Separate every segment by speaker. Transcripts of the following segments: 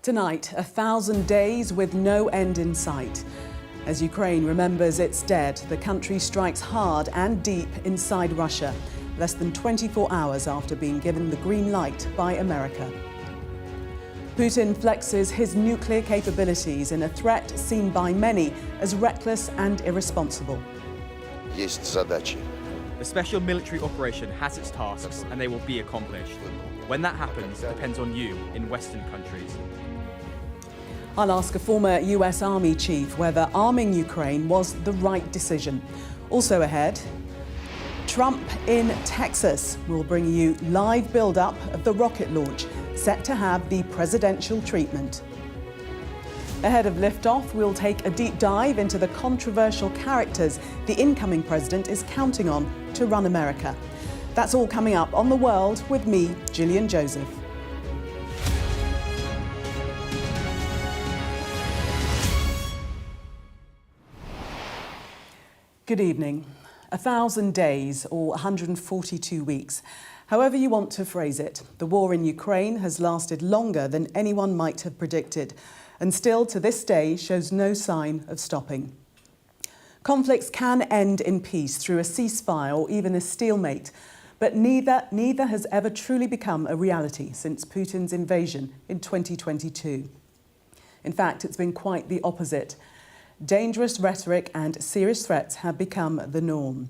Speaker 1: Tonight, 1,000 days with no end in sight. As Ukraine remembers its dead, the country strikes hard and deep inside Russia, less than 24 hours after being given the green light by America. Putin flexes his nuclear capabilities in a threat seen by many as reckless and irresponsible.
Speaker 2: Есть задачи.
Speaker 3: The special military operation has its tasks and they will be accomplished. When that happens depends on you in Western countries.
Speaker 1: I'll ask a former US Army chief whether arming Ukraine was the right decision. Also ahead, Trump in Texas will bring you live build-up of the rocket launch, set to have the presidential treatment. Ahead of liftoff, we'll take a deep dive into the controversial characters the incoming president is counting on to run America. That's all coming up on The World with me, Gillian Joseph. Good evening. 1,000 days or 142 weeks. However you want to phrase it, the war in Ukraine has lasted longer than anyone might have predicted, and still to this day shows no sign of stopping. Conflicts can end in peace through a ceasefire or even a stalemate, but neither has ever truly become a reality since Putin's invasion in 2022. In fact, it's been quite the opposite. Dangerous rhetoric and serious threats have become the norm.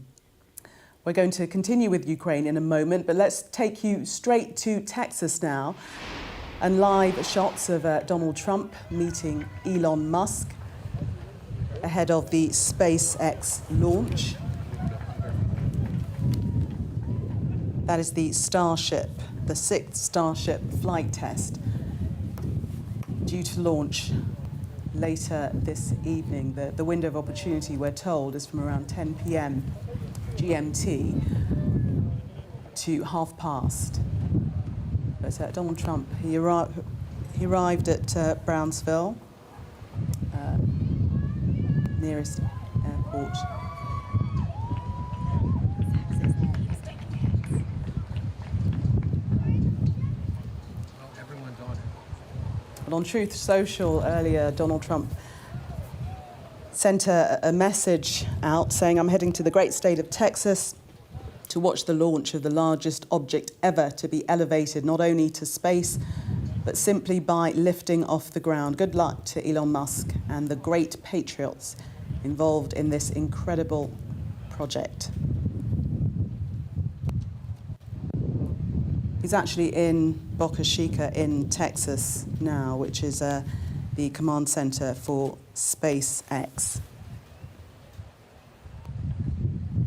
Speaker 1: We're going to continue with Ukraine in a moment, but let's take you straight to Texas now and live shots of Donald Trump meeting Elon Musk ahead of the SpaceX launch. That is the Starship, the 6th Starship flight test, due to launch later this evening. The window of opportunity, we're told, is from around 10 p.m. GMT to past. But Donald Trump, he arrived at Brownsville, nearest airport. But on Truth Social earlier, Donald Trump sent a message out saying, "I'm heading to the great state of Texas to watch the launch of the largest object ever to be elevated not only to space, but simply by lifting off the ground. Good luck to Elon Musk and the great patriots involved in this incredible project." He's actually in Boca Chica in Texas now, which is the command center for SpaceX.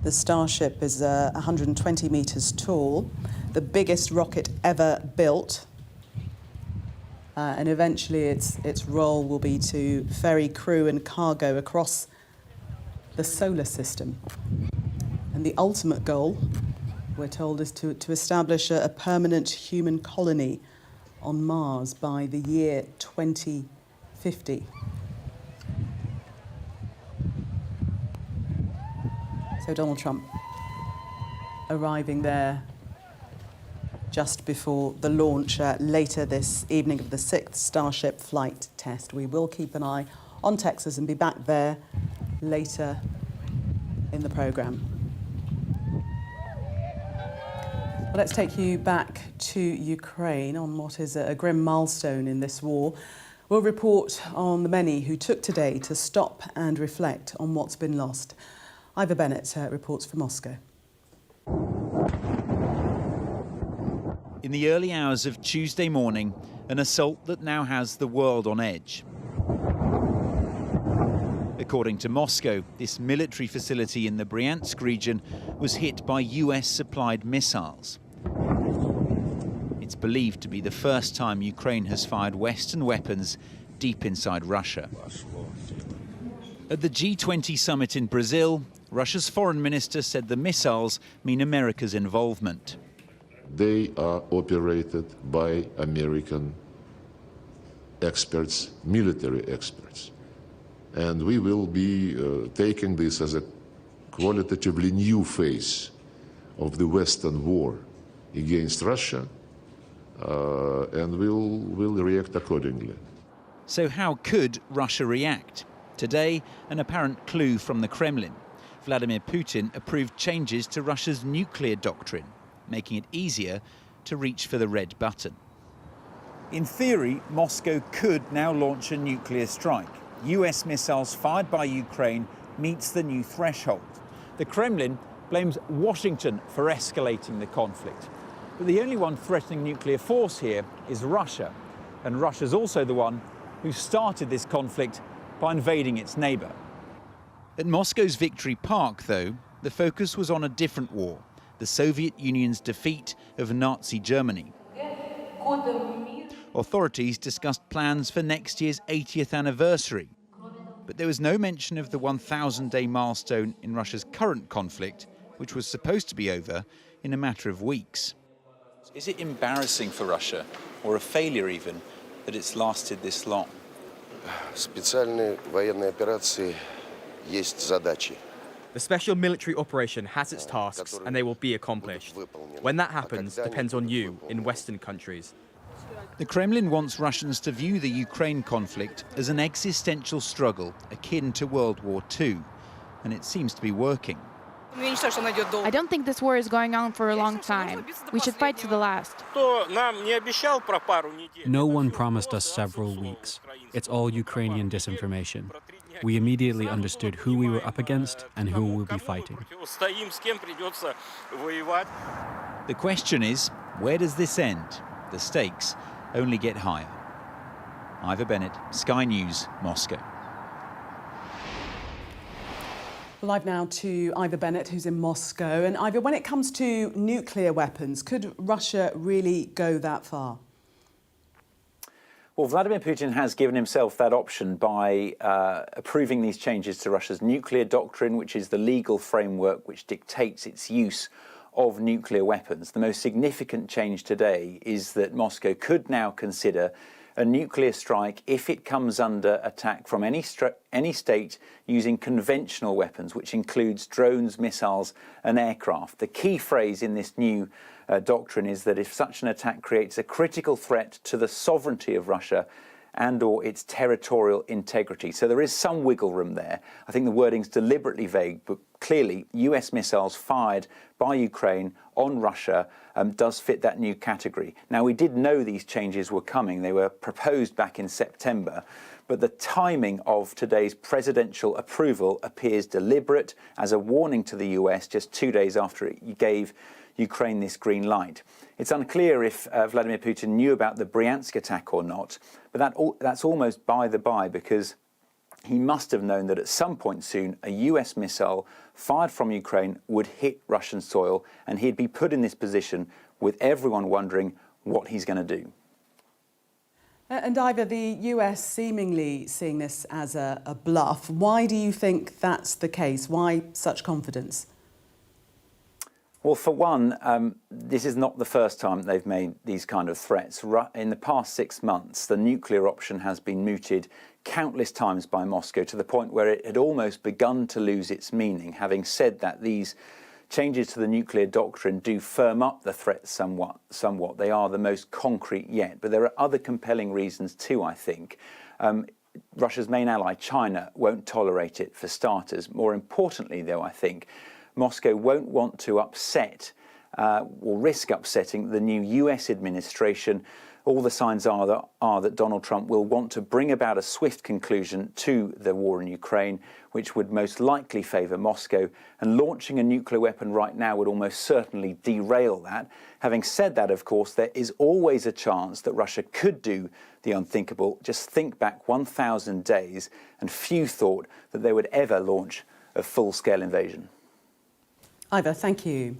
Speaker 1: The Starship is 120 meters tall, the biggest rocket ever built. And eventually its role will be to ferry crew and cargo across the solar system. And the ultimate goal, we're told, is to establish a permanent human colony on Mars by the year 2050. So Donald Trump arriving there just before the launch later this evening of the 6th Starship flight test. We will keep an eye on Texas and be back there later in the programme. Well, let's take you back to Ukraine on what is a grim milestone in this war. We'll report on the many who took today to stop and reflect on what's been lost. Ivor Bennett reports from Moscow.
Speaker 4: In the early hours of Tuesday morning, an assault that now has the world on edge. According to Moscow, this military facility in the Bryansk region was hit by US-supplied missiles. It's believed to be the first time Ukraine has fired Western weapons deep inside Russia. At the G20 summit in Brazil, Russia's foreign minister said the missiles mean America's involvement.
Speaker 5: They are operated by American experts, military experts. And we will be taking this as a qualitatively new phase of the Western war against Russia, and we'll react accordingly.
Speaker 4: So how could Russia react? Today, an apparent clue from the Kremlin. Vladimir Putin approved changes to Russia's nuclear doctrine, making it easier to reach for the red button. In theory, Moscow could now launch a nuclear strike. US missiles fired by Ukraine meets the new threshold. The Kremlin blames Washington for escalating the conflict. But the only one threatening nuclear force here is Russia. And Russia's also the one who started this conflict by invading its neighbour. At Moscow's Victory Park, though, the focus was on a different war, the Soviet Union's defeat of Nazi Germany. Authorities discussed plans for next year's 80th anniversary. But there was no mention of the 1,000-day milestone in Russia's current conflict, which was supposed to be over in a matter of weeks. Is it embarrassing for Russia, or a failure even, that it's lasted this long?
Speaker 2: Специальные военные операции есть задачи.
Speaker 3: The special military operation has its tasks and they will be accomplished. When that happens depends on you in Western countries.
Speaker 4: The Kremlin wants Russians to view the Ukraine conflict as an existential struggle akin to World War II, and it seems to be working.
Speaker 6: I don't think this war is going on for a long time. We should fight to the last.
Speaker 7: No one promised us several weeks. It's all Ukrainian disinformation. We immediately understood who we were up against and who we'll be fighting.
Speaker 4: The question is, where does this end? The stakes only get higher. Ivor Bennett, Sky News, Moscow.
Speaker 1: Live now to Ivor Bennett, who's in Moscow. And Ivor, when it comes to nuclear weapons, could Russia really go that far?
Speaker 4: Well, Vladimir Putin has given himself that option by approving these changes to Russia's nuclear doctrine, which is the legal framework which dictates its use of nuclear weapons. The most significant change today is that Moscow could now consider a nuclear strike if it comes under attack from any state using conventional weapons, which includes drones, missiles and aircraft. The key phrase in this new doctrine is that if such an attack creates a critical threat to the sovereignty of Russia and/or its territorial integrity. So there is some wiggle room there. I think the wording's deliberately vague, but clearly US missiles fired by Ukraine on Russia does fit that new category. Now, we did know these changes were coming. They were proposed back in September, but the timing of today's presidential approval appears deliberate as a warning to the US just 2 days after it gave Ukraine this green light. It's unclear if Vladimir Putin knew about the Bryansk attack or not, but that's almost by the by, because he must have known that at some point soon a US missile fired from Ukraine would hit Russian soil, and he'd be put in this position with everyone wondering what he's going to do.
Speaker 1: And Ivor, the US seemingly seeing this as a bluff. Why do you think that's the case? Why such confidence?
Speaker 4: Well, for one, this is not the first time they've made these kind of threats. In the past 6 months, the nuclear option has been mooted countless times by Moscow to the point where it had almost begun to lose its meaning. Having said that, these changes to the nuclear doctrine do firm up the threat somewhat. They are the most concrete yet, but there are other compelling reasons too, I think. Russia's main ally, China, won't tolerate it, for starters. More importantly, though, I think, Moscow won't want to upset or risk upsetting the new US administration. All the signs are that Donald Trump will want to bring about a swift conclusion to the war in Ukraine, which would most likely favour Moscow, and launching a nuclear weapon right now would almost certainly derail that. Having said that, of course, there is always a chance that Russia could do the unthinkable. Just think back 1,000 days, and few thought that they would ever launch a full-scale invasion.
Speaker 1: Ivor, thank you.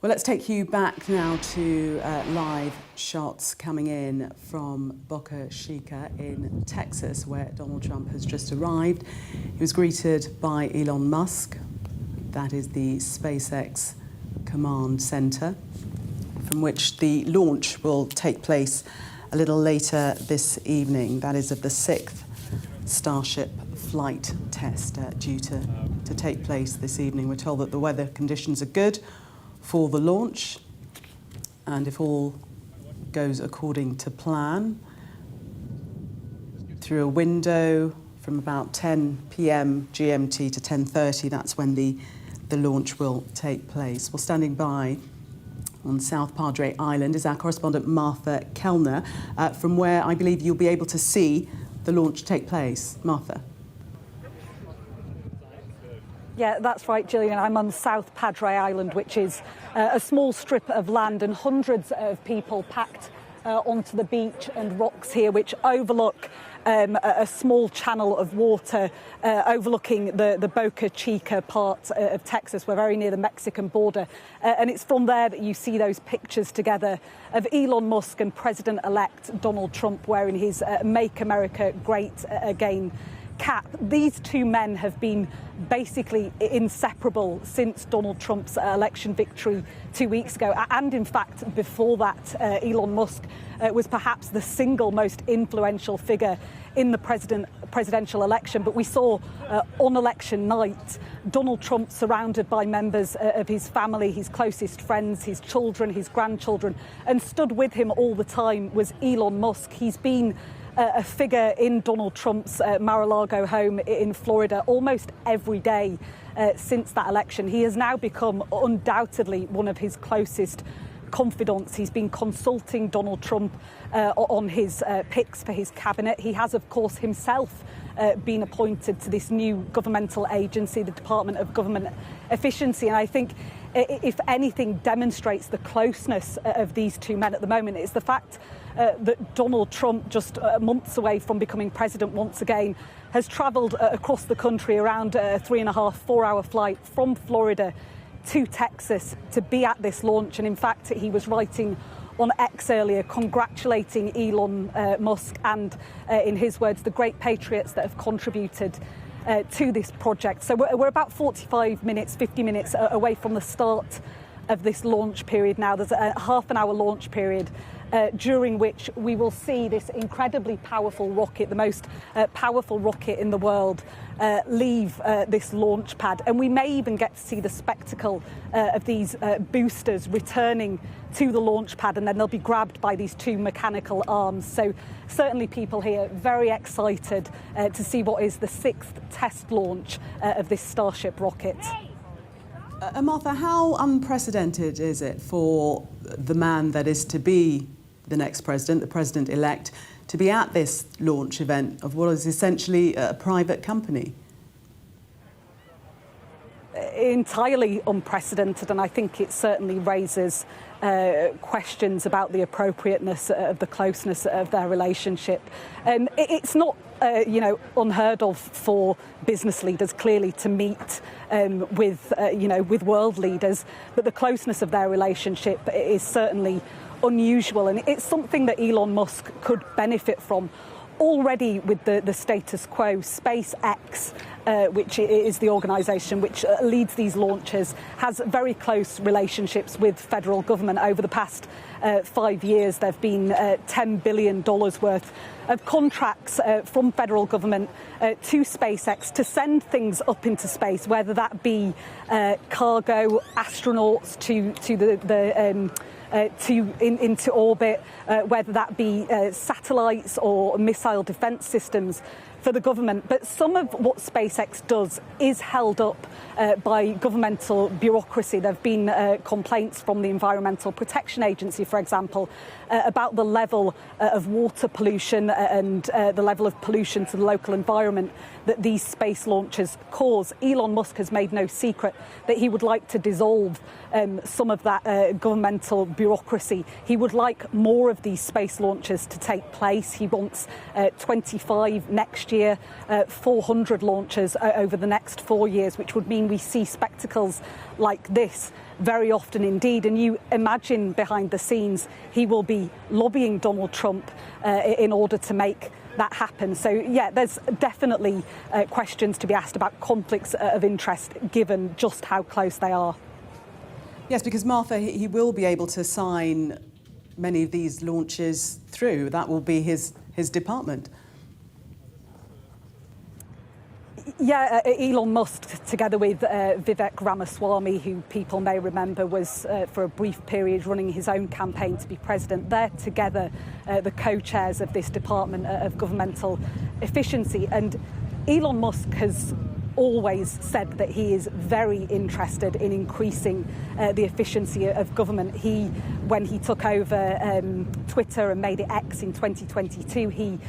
Speaker 1: Well, let's take you back now to live shots coming in from Boca Chica in Texas, where Donald Trump has just arrived. He was greeted by Elon Musk. That is the SpaceX command center, from which the launch will take place a little later this evening. That is of the 6th Starship flight test due to take place this evening. We're told that the weather conditions are good for the launch, and if all goes according to plan, through a window from about 10 p.m. GMT to 10:30. That's when the launch will take place. Well, standing by on South Padre Island is our correspondent Martha Kellner, from where I believe you'll be able to see the launch take place. Martha.
Speaker 8: Yeah, that's right, Gillian. I'm on South Padre Island, which is a small strip of land, and hundreds of people packed onto the beach and rocks here, which overlook a small channel of water overlooking the Boca Chica part of Texas. We're very near the Mexican border. And it's from there that you see those pictures together of Elon Musk and President-elect Donald Trump wearing his Make America Great Again cap. These two men have been basically inseparable since Donald Trump's election victory 2 weeks ago. And in fact, before that, Elon Musk was perhaps the single most influential figure in the presidential election. But we saw on election night, Donald Trump surrounded by members of his family, his closest friends, his children, his grandchildren, and stood with him all the time was Elon Musk. He's been a figure in Donald Trump's Mar-a-Lago home in Florida almost every day since that election. He has now become undoubtedly one of his closest confidants. He's been consulting Donald Trump on his picks for his cabinet. He has, of course, himself been appointed to this new governmental agency, the Department of Government Efficiency. And I think, if anything demonstrates the closeness of these two men at the moment, it's the fact that Donald Trump, just months away from becoming president once again, has travelled across the country around a 3.5-4 hour flight from Florida to Texas to be at this launch. And in fact, he was writing on X earlier, congratulating Elon Musk and, in his words, the great patriots that have contributed to this project. So we're about 45 minutes, 50 minutes away from the start of this launch period now. There's a half-an-hour launch period during which we will see this incredibly powerful rocket, the most powerful rocket in the world, leave this launch pad. And we may even get to see the spectacle of these boosters returning to the launch pad, and then they'll be grabbed by these two mechanical arms. So certainly people here very excited to see what is the 6th test launch of this Starship rocket.
Speaker 1: Martha, how unprecedented is it for the man that is to be the next president, the president-elect, to be at this launch event of what is essentially a private company?
Speaker 8: Entirely unprecedented, and I think it certainly raises questions about the appropriateness of the closeness of their relationship. It's not unheard of for business leaders, clearly, to meet with world leaders, but the closeness of their relationship is certainly unusual, and it's something that Elon Musk could benefit from. Already with the status quo, SpaceX, which is the organisation which leads these launches, has very close relationships with federal government. Over the past 5 years, there have been $10 billion worth of contracts from federal government to SpaceX to send things up into space, whether that be cargo, astronauts into orbit, whether that be satellites or missile defence systems for the government. But some of what SpaceX does is held up by governmental bureaucracy. There have been complaints from the Environmental Protection Agency, for example, about the level of water pollution and the level of pollution to the local environment that these space launches cause. Elon Musk has made no secret that he would like to dissolve some of that governmental bureaucracy. He would like more of these space launches to take place. He wants 25 next year, 400 launches over the next 4 years, which would mean we see spectacles like this very often indeed. And you imagine behind the scenes, he will be lobbying Donald Trump in order to make that happen. So, yeah, there's definitely questions to be asked about conflicts of interest, given just how close they are.
Speaker 1: Yes, because Martha, he will be able to sign many of these launches through. That will be his department.
Speaker 8: Yeah, Elon Musk, together with Vivek Ramaswamy, who people may remember was for a brief period running his own campaign to be president, they're together the co-chairs of this Department of Governmental Efficiency. And Elon Musk has always said that he is very interested in increasing the efficiency of government. When he took over Twitter and made it X in 2022, he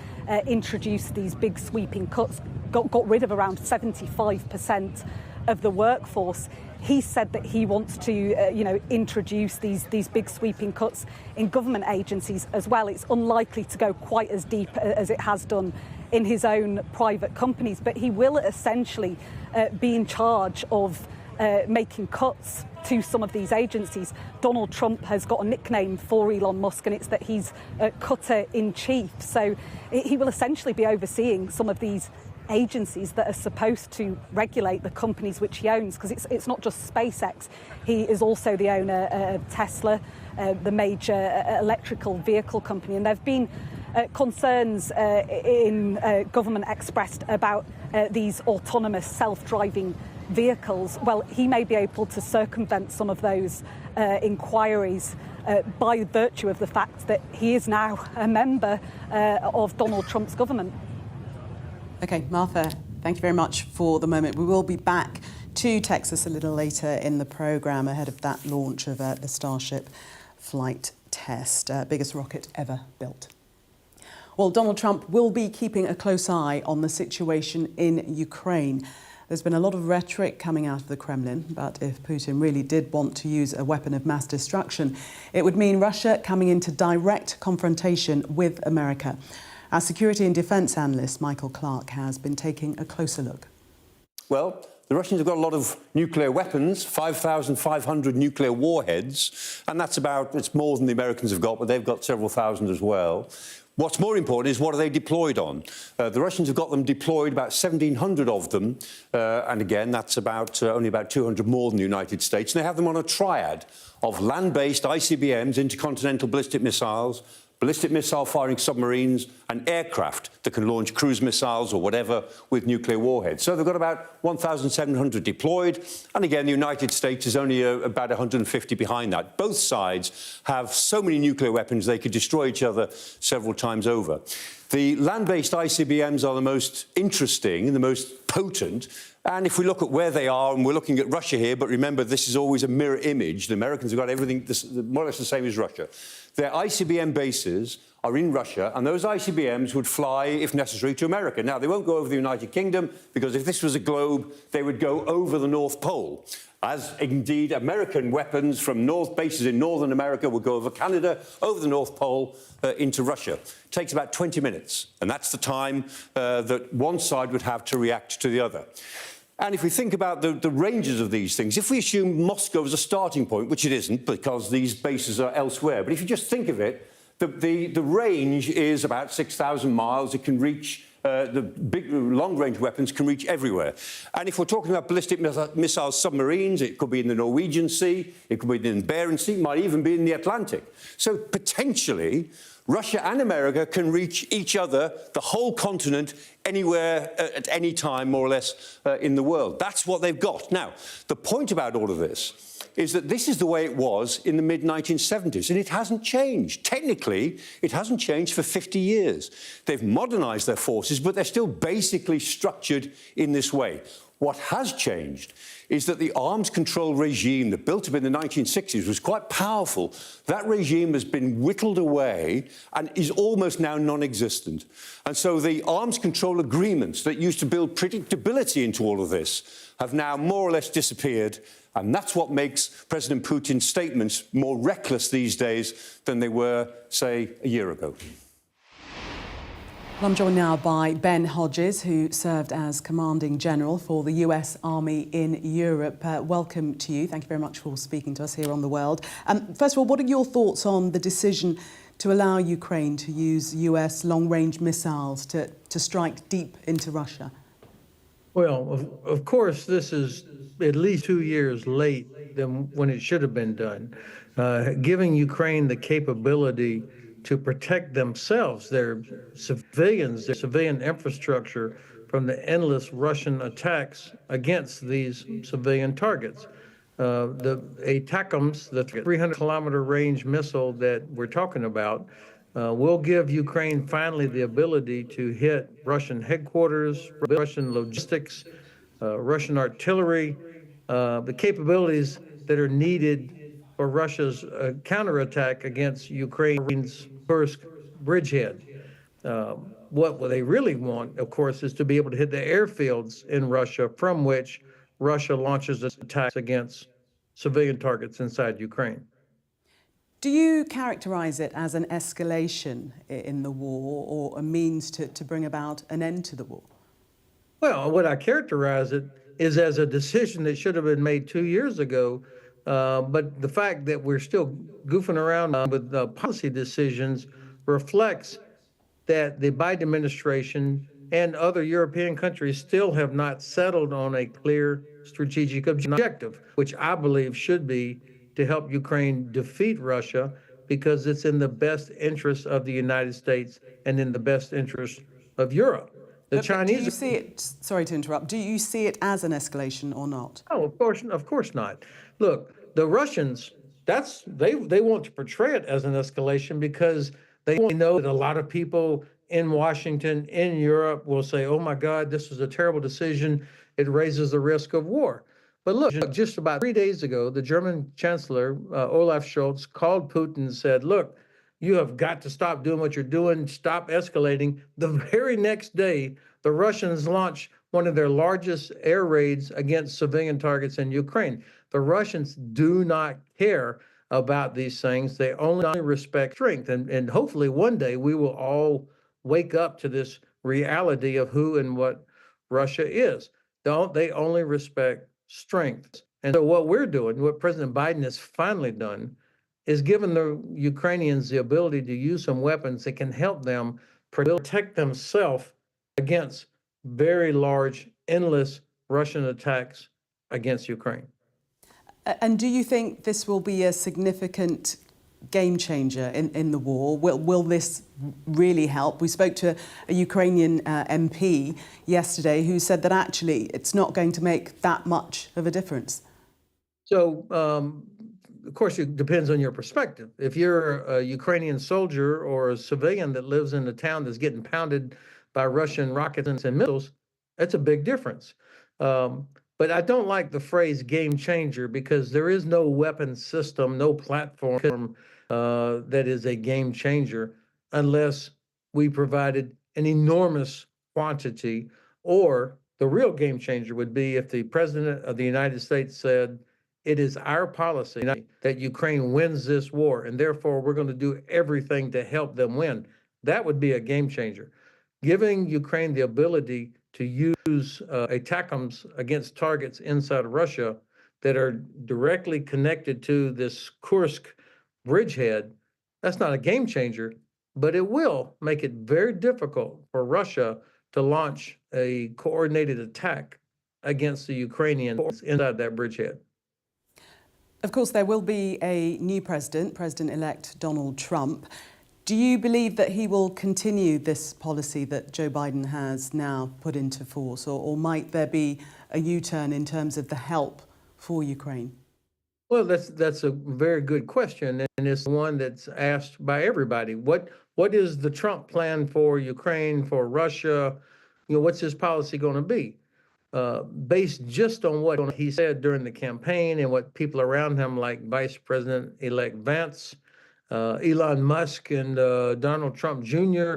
Speaker 8: introduced these big sweeping cuts, got rid of around 75% of the workforce. He said that he wants to, introduce these big sweeping cuts in government agencies as well. It's unlikely to go quite as deep as it has done in his own private companies, but he will essentially be in charge of making cuts to some of these agencies. Donald Trump has got a nickname for Elon Musk, and it's that he's cutter-in-chief. So he will essentially be overseeing some of these agencies that are supposed to regulate the companies which he owns, because it's not just SpaceX. He is also the owner of Tesla, the major electrical vehicle company, and there have been concerns in government expressed about these autonomous self-driving vehicles. Well, he may be able to circumvent some of those inquiries by virtue of the fact that he is now a member of Donald Trump's government.
Speaker 1: OK, Martha, thank you very much for the moment. We will be back to Texas a little later in the programme ahead of that launch of the Starship flight test, biggest rocket ever built. Well, Donald Trump will be keeping a close eye on the situation in Ukraine. There's been a lot of rhetoric coming out of the Kremlin, but if Putin really did want to use a weapon of mass destruction, it would mean Russia coming into direct confrontation with America. Our security and defence analyst, Michael Clark, has been taking a closer look.
Speaker 9: Well, the Russians have got a lot of nuclear weapons, 5,500 nuclear warheads, and it's more than the Americans have got, but they've got several thousand as well. What's more important is what are they deployed on? The Russians have got them deployed, about 1,700 of them, and again, that's only about 200 more than the United States. And they have them on a triad of land-based ICBMs, intercontinental ballistic missiles, ballistic missile-firing submarines and aircraft that can launch cruise missiles or whatever with nuclear warheads. So they've got about 1,700 deployed. And again, the United States is only about 150 behind that. Both sides have so many nuclear weapons they could destroy each other several times over. The land-based ICBMs are the most interesting and the most potent. And if we look at where they are, and we're looking at Russia here, but remember, this is always a mirror image. The Americans have got everything more or less the same as Russia. Their ICBM bases are in Russia, and those ICBMs would fly, if necessary, to America. Now, they won't go over the United Kingdom, because if this was a globe, they would go over the North Pole. As indeed, American weapons from bases in Northern America would go over Canada, over the North Pole, into Russia. It takes about 20 minutes, and that's the time that one side would have to react to the other. And if we think about the ranges of these things, if we assume Moscow as a starting point, which it isn't because these bases are elsewhere, but if you just think of it, the range is about 6,000 miles. It can reach, the big long-range weapons can reach everywhere. And if we're talking about ballistic missile submarines, it could be in the Norwegian Sea, it could be in the Bering Sea, it might even be in the Atlantic. So potentially, Russia and America can reach each other, the whole continent, anywhere, at any time, more or less, in the world. That's what they've got. Now, the point about all of this is that this is the way it was in the mid-1970s, and it hasn't changed. Technically, it hasn't changed for 50 years. They've modernized their forces, but they're still basically structured in this way. What has changed is that the arms control regime that built up in the 1960s was quite powerful. That regime has been whittled away and is almost now non-existent. And so the arms control agreements that used to build predictability into all of this have now more or less disappeared. And that's what makes President Putin's statements more reckless these days than they were, say, a year ago.
Speaker 1: I'm joined now by Ben Hodges, who served as Commanding General for the US Army in Europe. Welcome to you. Thank you very much for speaking to us here on The World. First of all, what are your thoughts on the decision to allow Ukraine to use US long-range missiles to strike deep into Russia?
Speaker 10: Well, of course, this is at least 2 years late than when it should have been done. Giving Ukraine the capability to protect themselves, their civilians, their civilian infrastructure from the endless Russian attacks against these civilian targets. The ATACMS, the 300-kilometer range missile that we're talking about, will give Ukraine finally the ability to hit Russian headquarters, Russian logistics, Russian artillery, the capabilities that are needed for Russia's counterattack against Ukraine's Kursk bridgehead. What they really want, of course, is to be able to hit the airfields in Russia from which Russia launches its attacks against civilian targets inside Ukraine.
Speaker 1: Do you characterize it as an escalation in the war or a means to bring about an end to the war?
Speaker 10: Well, what I characterize it is as a decision that should have been made 2 years ago. But the fact that we're still goofing around with policy decisions reflects that the Biden administration and other European countries still have not settled on a clear strategic objective, which I believe should be to help Ukraine defeat Russia, because it's in the best interest of the United States and in the best interest of Europe. The Chinese.
Speaker 1: Do you see it? Sorry to interrupt. Do you see it as an escalation or not?
Speaker 10: Oh, of course not. Look, the Russians. They want to portray it as an escalation because they know that a lot of people in Washington, in Europe, will say, "Oh my God, this is a terrible decision. It raises the risk of war." But look, just about 3 days ago, the German Chancellor, Olaf Scholz, called Putin and said, "Look, you have got to stop doing what you're doing, stop escalating." The very next day, the Russians launched one of their largest air raids against civilian targets in Ukraine. The Russians do not care about these things. They only respect strength. And hopefully one day we will all wake up to this reality of who and what Russia is. They only respect strength. And so what we're doing, what President Biden has finally done, is given the Ukrainians the ability to use some weapons that can help them protect themselves against very large, endless Russian attacks against Ukraine.
Speaker 1: And do you think this will be a significant game changer in the war? Will this really help? We spoke to a Ukrainian MP yesterday who said that actually it's not going to make that much of a difference.
Speaker 10: So, of course, it depends on your perspective. If you're a Ukrainian soldier or a civilian that lives in a town that's getting pounded by Russian rockets and missiles, that's a big difference. But I don't like the phrase game changer, because there is no weapon system, no platform that is a game changer unless we provided an enormous quantity. Or the real game changer would be if the President of the United States said, "It is our policy that Ukraine wins this war, and therefore we're going to do everything to help them win." That would be a game changer. Giving Ukraine the ability to use ATACMS against targets inside of Russia that are directly connected to this Kursk bridgehead, that's not a game changer, but it will make it very difficult for Russia to launch a coordinated attack against the Ukrainians inside that bridgehead.
Speaker 1: Of course, there will be a new president, President-elect Donald Trump. Do you believe that he will continue this policy that Joe Biden has now put into force, or might there be a U-turn in terms of the help for Ukraine?
Speaker 10: Well, that's a very good question, and it's one that's asked by everybody. What is the Trump plan for Ukraine, for Russia? What's his policy going to be? Based just on what he said during the campaign and what people around him, like Vice President-elect Vance, Elon Musk, and Donald Trump Jr.,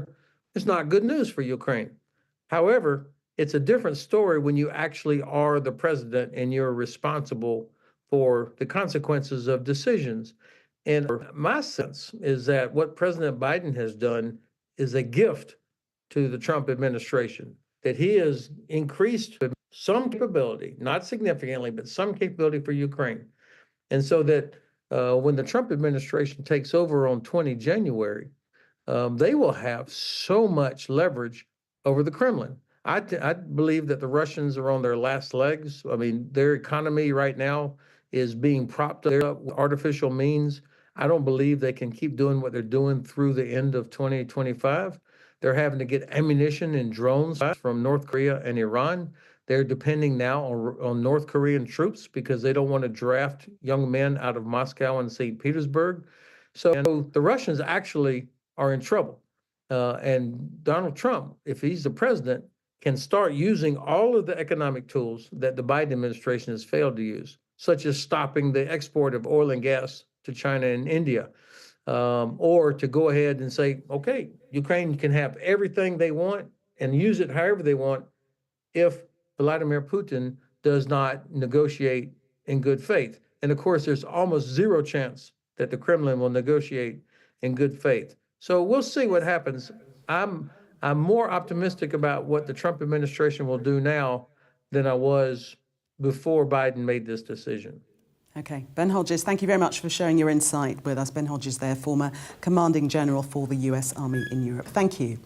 Speaker 10: it's not good news for Ukraine. However, it's a different story when you actually are the president and you're responsible for the consequences of decisions. And my sense is that what President Biden has done is a gift to the Trump administration, that he has increased some capability, not significantly, but some capability for Ukraine. And so that when the Trump administration takes over on 20 January, they will have so much leverage over the Kremlin. I believe that the Russians are on their last legs. I mean, their economy right now is being propped up with artificial means. I don't believe they can keep doing what they're doing through the end of 2025. They're having to get ammunition and drones from North Korea and Iran. They're depending now on North Korean troops because they don't want to draft young men out of Moscow and St. Petersburg. So the Russians actually are in trouble. And Donald Trump, if he's the president, can start using all of the economic tools that the Biden administration has failed to use, such as stopping the export of oil and gas to China and India, or to go ahead and say, okay, Ukraine can have everything they want and use it however they want if Vladimir Putin does not negotiate in good faith. And of course, there's almost zero chance that the Kremlin will negotiate in good faith. So we'll see what happens. I'm more optimistic about what the Trump administration will do now than I was before Biden made this decision.
Speaker 1: OK. Ben Hodges, thank you very much for sharing your insight with us. Ben Hodges there, former Commanding General for the US Army in Europe. Thank you.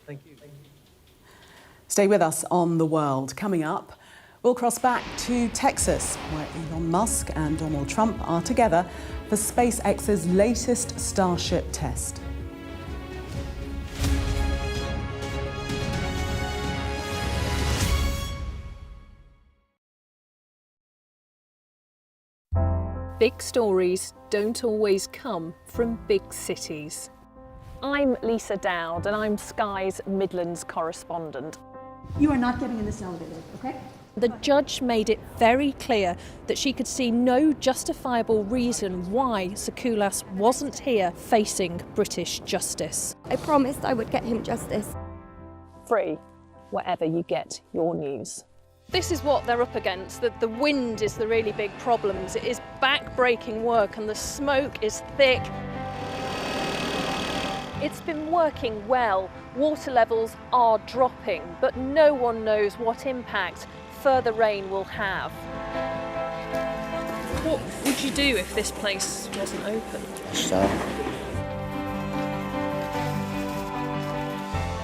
Speaker 10: Thank you.
Speaker 1: Stay with us on The World. Coming up, we'll cross back to Texas, where Elon Musk and Donald Trump are together for SpaceX's latest Starship test.
Speaker 11: Big stories don't always come from big cities. I'm Lisa Dowd and I'm Sky's Midlands correspondent.
Speaker 12: You are not getting in this elevator, okay?
Speaker 11: The judge made it very clear that she could see no justifiable reason why Sakoulas wasn't here facing British justice.
Speaker 12: I promised I would get him justice.
Speaker 11: Free, wherever you get your news. This is what they're up against. The wind is the really big problem. It is back-breaking work and the smoke is thick. It's been working well. Water levels are dropping, but no one knows what impact further rain will have. What would you do if this place wasn't open?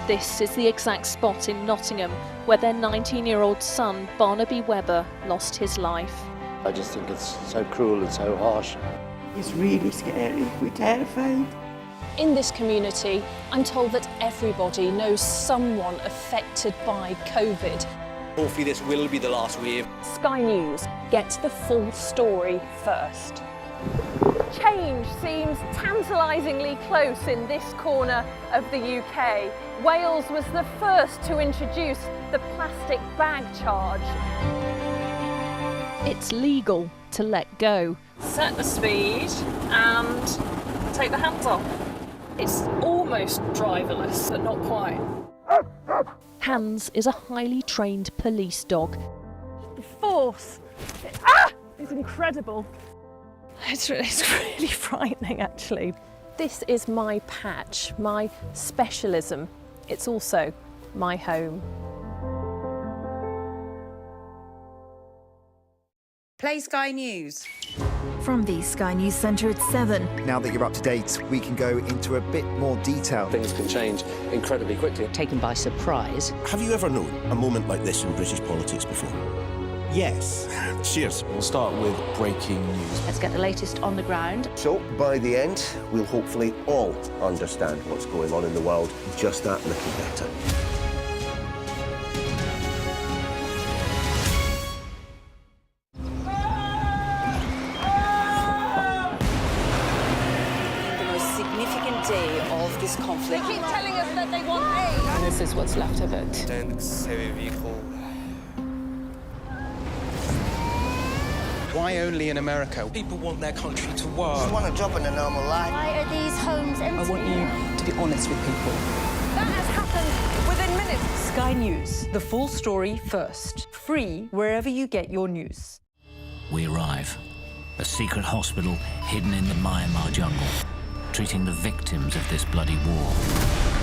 Speaker 11: This is the exact spot in Nottingham where their 19-year-old son, Barnaby Webber, lost his life.
Speaker 13: I just think it's so cruel and so harsh.
Speaker 14: It's really scary. We're terrified.
Speaker 11: In this community, I'm told that everybody knows someone affected by COVID.
Speaker 15: Hopefully this will be the last wave.
Speaker 11: Sky News gets the full story first. Change seems tantalisingly close in this corner of the UK. Wales was the first to introduce the plastic bag charge. It's legal to let go. Set the speed and take the hands off. It's almost driverless, but not quite. Hans is a highly trained police dog. The force is incredible. It's really frightening, actually. This is my patch, my specialism. It's also my home.
Speaker 16: Play Sky News.
Speaker 17: From the Sky News Centre at 7.
Speaker 18: Now that you're up to date, we can go into a bit more detail.
Speaker 19: Things can change incredibly quickly.
Speaker 20: Taken by surprise.
Speaker 21: Have you ever known a moment like this in British politics before? Yes. Cheers.
Speaker 22: We'll start with breaking news.
Speaker 20: Let's get the latest on the ground.
Speaker 2: So, by the end, we'll hopefully all understand what's going on in the world just that little better.
Speaker 16: The most significant day of this conflict.
Speaker 11: They keep telling us that they want aid.
Speaker 20: And this is what's left of it.
Speaker 22: Tanks, heavy vehicle.
Speaker 23: Why only in America? People want their country to work.
Speaker 24: Just want a job in a normal life.
Speaker 25: Why are these homes empty?
Speaker 1: I want you to be honest with people.
Speaker 11: That has happened within minutes.
Speaker 16: Sky News, the full story first. Free wherever you get your news.
Speaker 26: We arrive. A secret hospital hidden in the Myanmar jungle, treating the victims of this bloody war.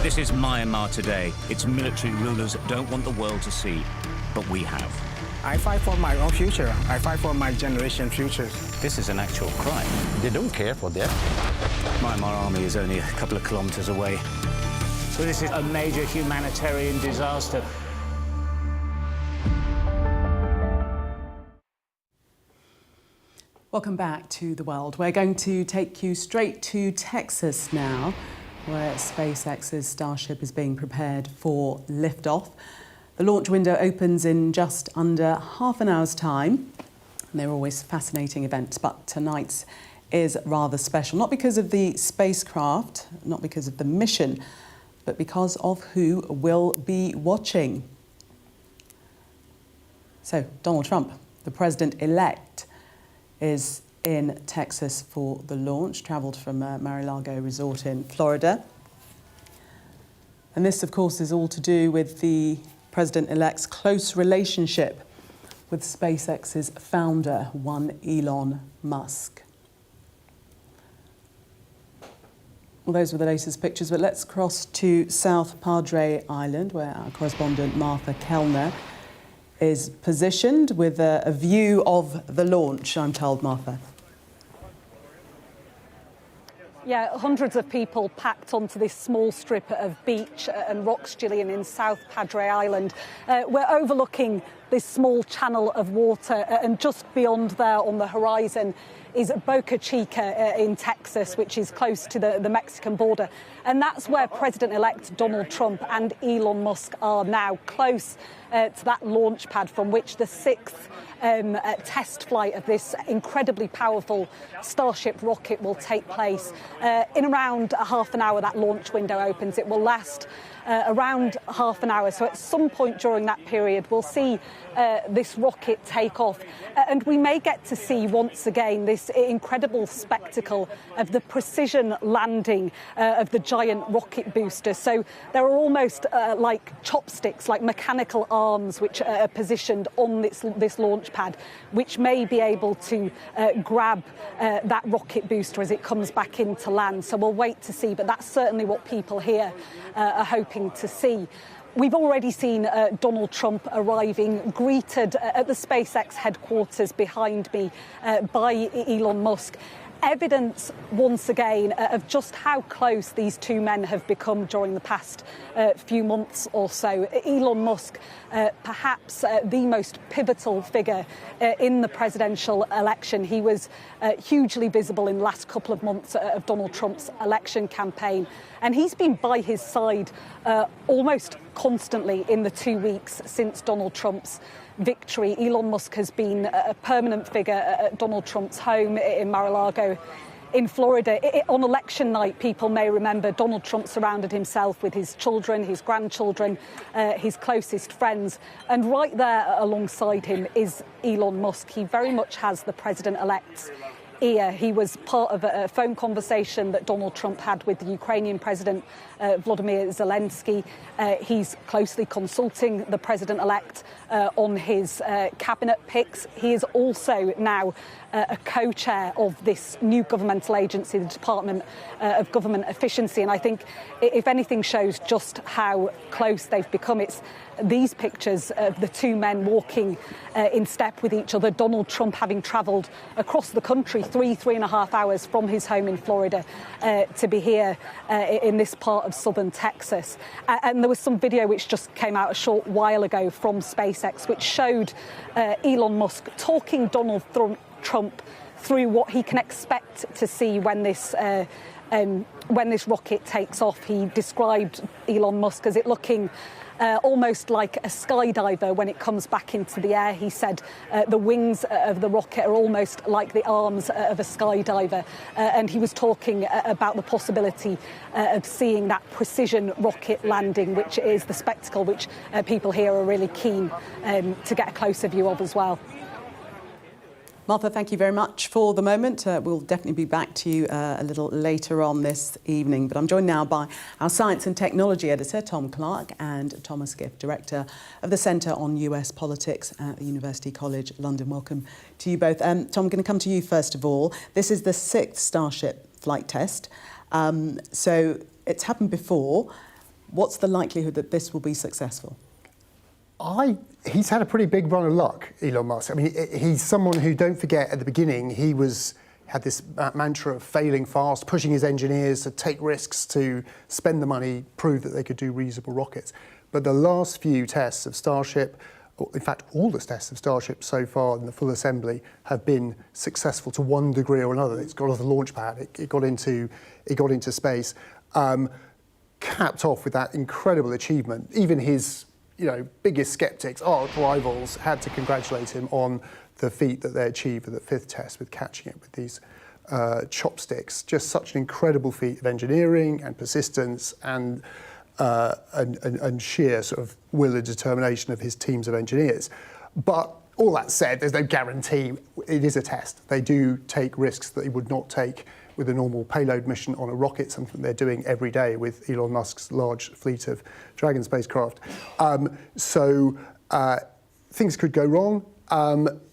Speaker 27: This is Myanmar today. Its military rulers don't want the world to see, but we have.
Speaker 28: I fight for my own future. I fight for my generation's future.
Speaker 27: This is an actual crime.
Speaker 21: They don't care for that.
Speaker 27: Myanmar army is only a couple of kilometers away.
Speaker 29: So this is a major humanitarian disaster.
Speaker 1: Welcome back to The World. We're going to take you straight to Texas now, where SpaceX's Starship is being prepared for liftoff. The launch window opens in just under half an hour's time. And they're always fascinating events, but tonight's is rather special, not because of the spacecraft, not because of the mission, but because of who will be watching. So, Donald Trump, the president-elect, is in Texas for the launch, travelled from Mar-a-Lago resort in Florida. And this, of course, is all to do with the president-elect's close relationship with SpaceX's founder, one Elon Musk. Well, those were the latest pictures, but let's cross to South Padre Island, where our correspondent Martha Kellner is positioned with a view of the launch, I'm told, Martha.
Speaker 3: Yeah, hundreds of people packed onto this small strip of beach and rocks, Gillian, in South Padre Island. We're overlooking this small channel of water, and just beyond there on the horizon is Boca Chica in Texas, which is close to the Mexican border. And that's where President-elect Donald Trump and Elon Musk are now, close to that launch pad from which the sixth test flight of this incredibly powerful Starship rocket will take place. In around a half an hour, that launch window opens. It will last around half an hour. So at some point during that period, we'll see this rocket take off. And we may get to see once again this incredible spectacle of the precision landing of the giant rocket booster. So there are almost like chopsticks, like mechanical arms, which are positioned on this launch pad, which may be able to grab that rocket booster as it comes back into land. So we'll wait to see, but that's certainly what people here are hoping to see. We've already seen Donald Trump arriving, greeted at the SpaceX headquarters behind me by Elon Musk. Evidence, once again, of just how close these two men have become during the past few months or so. Elon Musk, perhaps the most pivotal figure in the presidential election. He was hugely visible in the last couple of months of Donald Trump's election campaign. And he's been by his side almost constantly in the 2 weeks since Donald Trump's victory. Elon Musk has been a permanent figure at Donald Trump's home in Mar-a-Lago in Florida. On election night, people may remember Donald Trump surrounded himself with his children, his grandchildren, his closest friends. And right there alongside him is Elon Musk. He very much has the president-elect's ear. He was part of a phone conversation that Donald Trump had with the Ukrainian President Volodymyr Zelensky. He's closely consulting the president-elect on his cabinet picks. He is also now a co-chair of this new governmental agency, the Department of Government Efficiency. And I think, if anything shows just how close they've become, it's these pictures of the two men walking in step with each other. Donald Trump having travelled across the country 3.5 hours from his home in Florida to be here in this part of southern Texas. And there was some video which just came out a short while ago from SpaceX, which showed Elon Musk talking Donald Trump through what he can expect to see when this rocket takes off. He described Elon Musk as it looking almost like a skydiver when it comes back into the air. He said the wings of the rocket are almost like the arms of a skydiver. And he was talking about the possibility of seeing that precision rocket landing, which is the spectacle which people here are really keen to get a closer view of as well.
Speaker 1: Martha, thank you very much for the moment. We'll definitely be back to you a little later on this evening. But I'm joined now by our Science and Technology Editor, Tom Clark, and Thomas Gift, Director of the Centre on US Politics at the University College London. Welcome to you both. Tom, I'm going to come to you first of all. This is the 6th Starship flight test. So it's happened before. What's the likelihood that this will be successful?
Speaker 4: He's had a pretty big run of luck, Elon Musk. I mean, he's someone who, don't forget, at the beginning, he had this mantra of failing fast, pushing his engineers to take risks, to spend the money, prove that they could do reusable rockets. But the last few tests of Starship, in fact, all the tests of Starship so far in the full assembly have been successful to one degree or another. It's got off the launch pad, it got into space. capped off with that incredible achievement. Even his biggest skeptics, arch rivals, had to congratulate him on the feat that they achieved with the 5th test with catching it with these chopsticks. Just such an incredible feat of engineering and persistence and sheer sort of will and determination of his teams of engineers. But all that said, there's no guarantee. It is a test. They do take risks that they would not take with a normal payload mission on a rocket, something they're doing every day with Elon Musk's large fleet of Dragon spacecraft. So things could go wrong.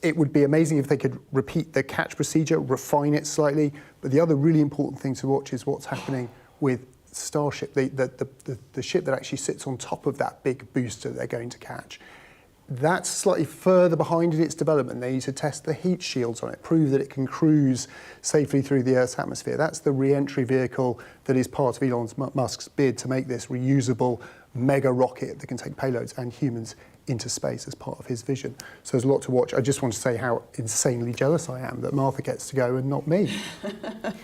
Speaker 4: It would be amazing if they could repeat the catch procedure, refine it slightly. But the other really important thing to watch is what's happening with Starship, the ship that actually sits on top of that big booster they're going to catch. That's slightly further behind in its development. They need to test the heat shields on it, prove that it can cruise safely through the Earth's atmosphere. That's the re-entry vehicle that is part of Elon Musk's bid to make this reusable mega rocket that can take payloads and humans into space as part of his vision. So there's a lot to watch. I just want to say how insanely jealous I am that Martha gets to go and not me.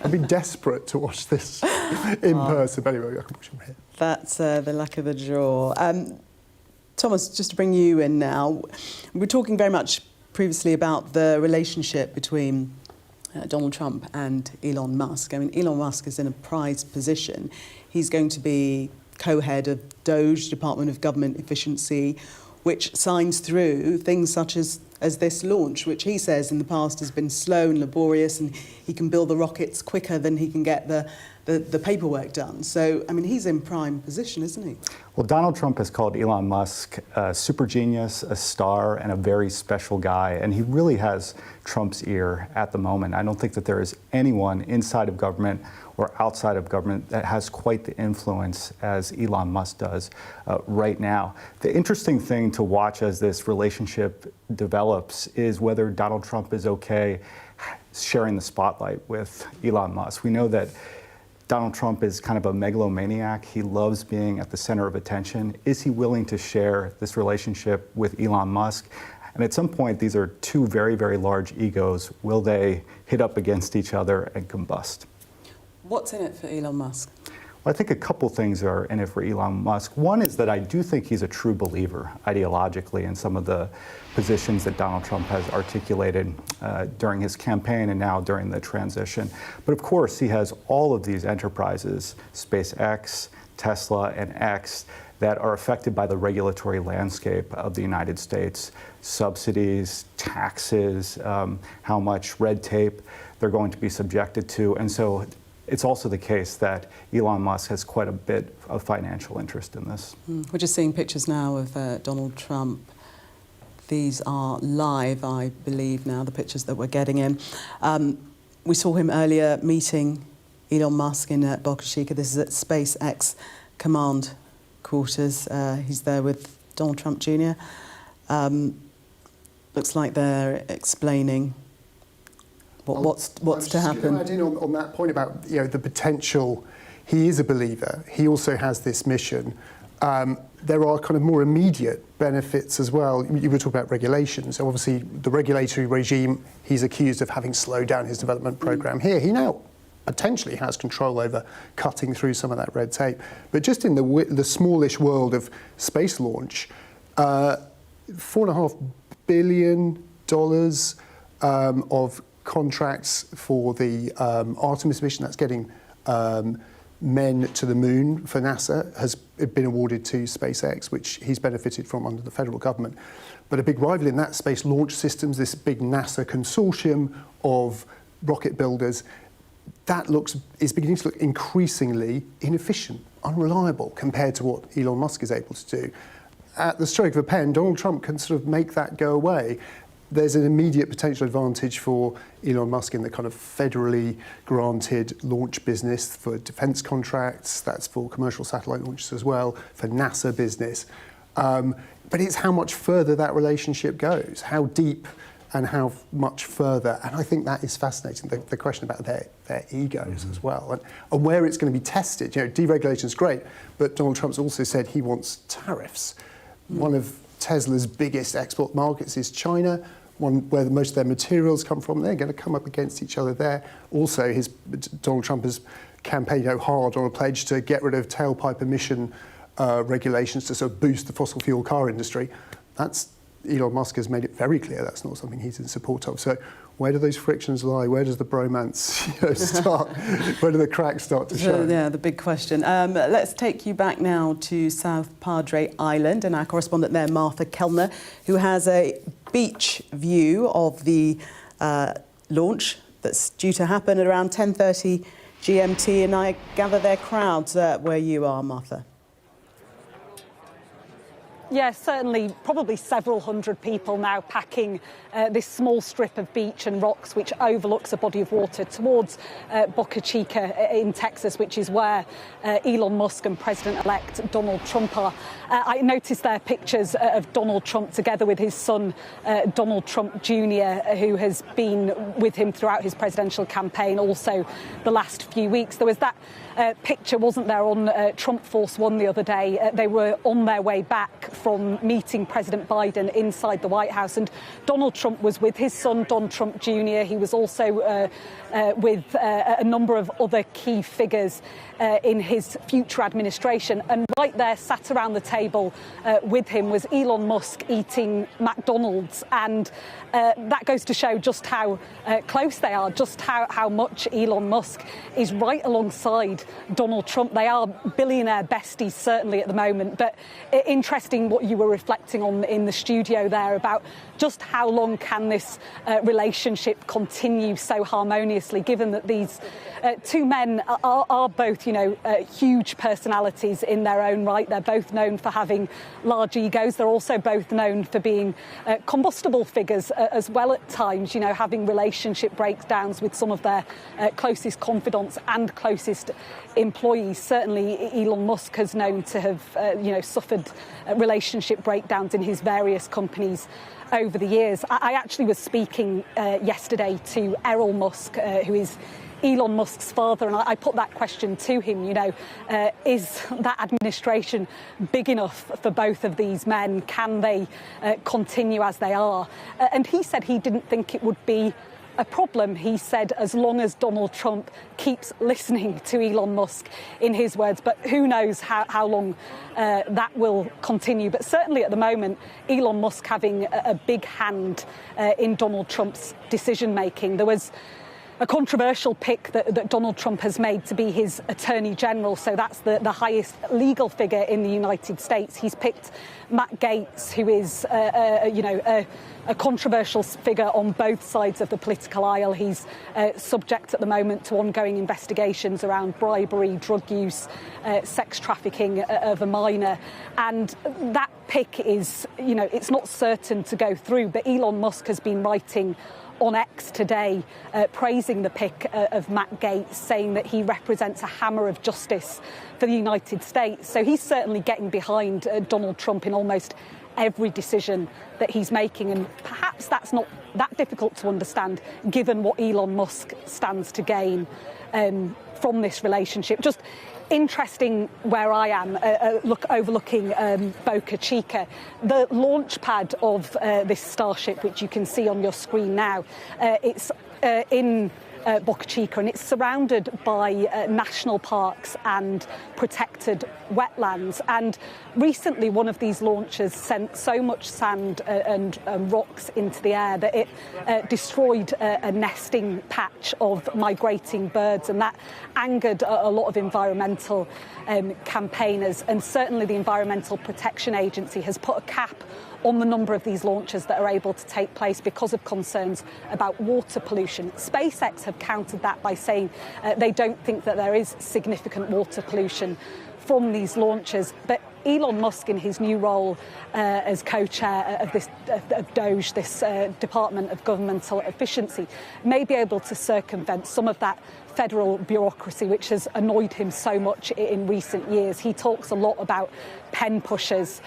Speaker 4: I've been desperate to watch this in person. But anyway, I can watch him here.
Speaker 1: That's the luck of the draw. Thomas, just to bring you in now, we were talking very much previously about the relationship between Donald Trump and Elon Musk. I mean, Elon Musk is in a prized position. He's going to be co-head of DOGE, Department of Government Efficiency, which signs through things such as this launch, which he says in the past has been slow and laborious, and he can build the rockets quicker than he can get the paperwork done. So, I mean, he's in prime position, isn't he?
Speaker 5: Well, Donald Trump has called Elon Musk a super genius, a star, and a very special guy. And he really has Trump's ear at the moment. I don't think that there is anyone inside of government or outside of government that has quite the influence as Elon Musk does right now. The interesting thing to watch as this relationship develops is whether Donald Trump is okay sharing the spotlight with Elon Musk. We know that Donald Trump is kind of a megalomaniac. He loves being at the center of attention. Is he willing to share this relationship with Elon Musk? And at some point, these are two very, very large egos. Will they hit up against each other and combust?
Speaker 1: What's in it for Elon Musk?
Speaker 5: Well, I think a couple things are in it for Elon Musk. One is that I do think he's a true believer ideologically in some of the positions that Donald Trump has articulated during his campaign and now during the transition. But of course, he has all of these enterprises, SpaceX, Tesla, and X, that are affected by the regulatory landscape of the United States. Subsidies, taxes, how much red tape they're going to be subjected to. And so it's also the case that Elon Musk has quite a bit of financial interest in this.
Speaker 1: We're just seeing pictures now of Donald Trump. These are live, I believe now, the pictures that we're getting in. We saw him earlier meeting Elon Musk in Boca Chica. This is at SpaceX command quarters. He's there with Donald Trump Jr. Looks like they're explaining what's to happen.
Speaker 4: Add in on that point about the potential. He is a believer. He also has this mission. There are kind of more immediate benefits as well. You were talking about regulations. So obviously, the regulatory regime, he's accused of having slowed down his development program here. He now potentially has control over cutting through some of that red tape. But just in the smallish world of space launch, $4.5 billion of contracts for the Artemis mission, that's getting men to the moon for NASA, has been awarded to SpaceX, which he's benefited from under the federal government. But a big rival in that, Space Launch Systems, this big NASA consortium of rocket builders, is beginning to look increasingly inefficient, unreliable compared to what Elon Musk is able to do. At the stroke of a pen, Donald Trump can sort of make that go away. There's an immediate potential advantage for Elon Musk in the kind of federally granted launch business for defense contracts. That's for commercial satellite launches as well, for NASA business. But it's how much further that relationship goes, how deep and how much further. And I think that is fascinating, the question about their egos as well, and where it's going to be tested. Deregulation is great, but Donald Trump's also said he wants tariffs. One of Tesla's biggest export markets is China, one where most of their materials come from. They're going to come up against each other there. Also, Donald Trump has campaigned hard on a pledge to get rid of tailpipe emission regulations to sort of boost the fossil fuel car industry. Elon Musk has made it very clear that's not something he's in support of. So where do those frictions lie? Where does the bromance start? Where do the cracks start to show?
Speaker 1: Yeah, the big question. Let's take you back now to South Padre Island and our correspondent there, Martha Kellner, who has a beach view of the launch that's due to happen at around 10:30 GMT, and I gather there are crowds where you are, Martha.
Speaker 3: Yes, certainly, probably several hundred people now packing this small strip of beach and rocks which overlooks a body of water towards Boca Chica in Texas, which is where Elon Musk and President-elect Donald Trump are. I noticed there pictures of Donald Trump together with his son, Donald Trump Jr., who has been with him throughout his presidential campaign also the last few weeks. There was that picture, wasn't there, on Trump Force One the other day. They were on their way back from meeting President Biden inside the White House, and Donald Trump was with his son, Don Trump Jr. He was also with a number of other key figures in his future administration, and right there, sat around the table with him, was Elon Musk eating McDonald's, and that goes to show just how close they are, just how much Elon Musk is right alongside Donald Trump. They are billionaire besties, certainly at the moment, but interesting what you were reflecting on in the studio there about just how long can this relationship continue so harmoniously, given that these two men are both, huge personalities in their own right. They're both known for having large egos. They're also both known for being combustible figures as well at times, having relationship breakdowns with some of their closest confidants and closest employees. Certainly, Elon Musk has known to have, suffered relationship breakdowns in his various companies over the years. I actually was speaking yesterday to Errol Musk, who is Elon Musk's father, and I put that question to him, is that administration big enough for both of these men? Can they continue as they are? And he said he didn't think it would be a problem. He said as long as Donald Trump keeps listening to Elon Musk, in his words, but who knows how long that will continue. But certainly at the moment, Elon Musk having a big hand in Donald Trump's decision-making. There was a controversial pick that Donald Trump has made to be his Attorney General, so that's the highest legal figure in the United States. He's picked Matt Gaetz, who is, a controversial figure on both sides of the political aisle. He's subject at the moment to ongoing investigations around bribery, drug use, sex trafficking of a minor. And that pick is, it's not certain to go through, but Elon Musk has been writing on X today, praising the pick of Matt Gaetz, saying that he represents a hammer of justice for the United States. So he's certainly getting behind Donald Trump in almost every decision that he's making, and perhaps that's not that difficult to understand given what Elon Musk stands to gain from this relationship. Just interesting where I am, overlooking Boca Chica. The launch pad of this Starship, which you can see on your screen now, it's in Boca Chica, and it's surrounded by national parks and protected wetlands. And recently, one of these launches sent so much sand and rocks into the air that it destroyed a nesting patch of migrating birds, and that angered a lot of environmental campaigners. And certainly, the Environmental Protection Agency has put a cap on the number of these launches that are able to take place because of concerns about water pollution. SpaceX have countered that by saying they don't think that there is significant water pollution from these launches. But Elon Musk, in his new role as co-chair of DOGE, this Department of Governmental Efficiency, may be able to circumvent some of that federal bureaucracy which has annoyed him so much in recent years. He talks a lot about pen pushers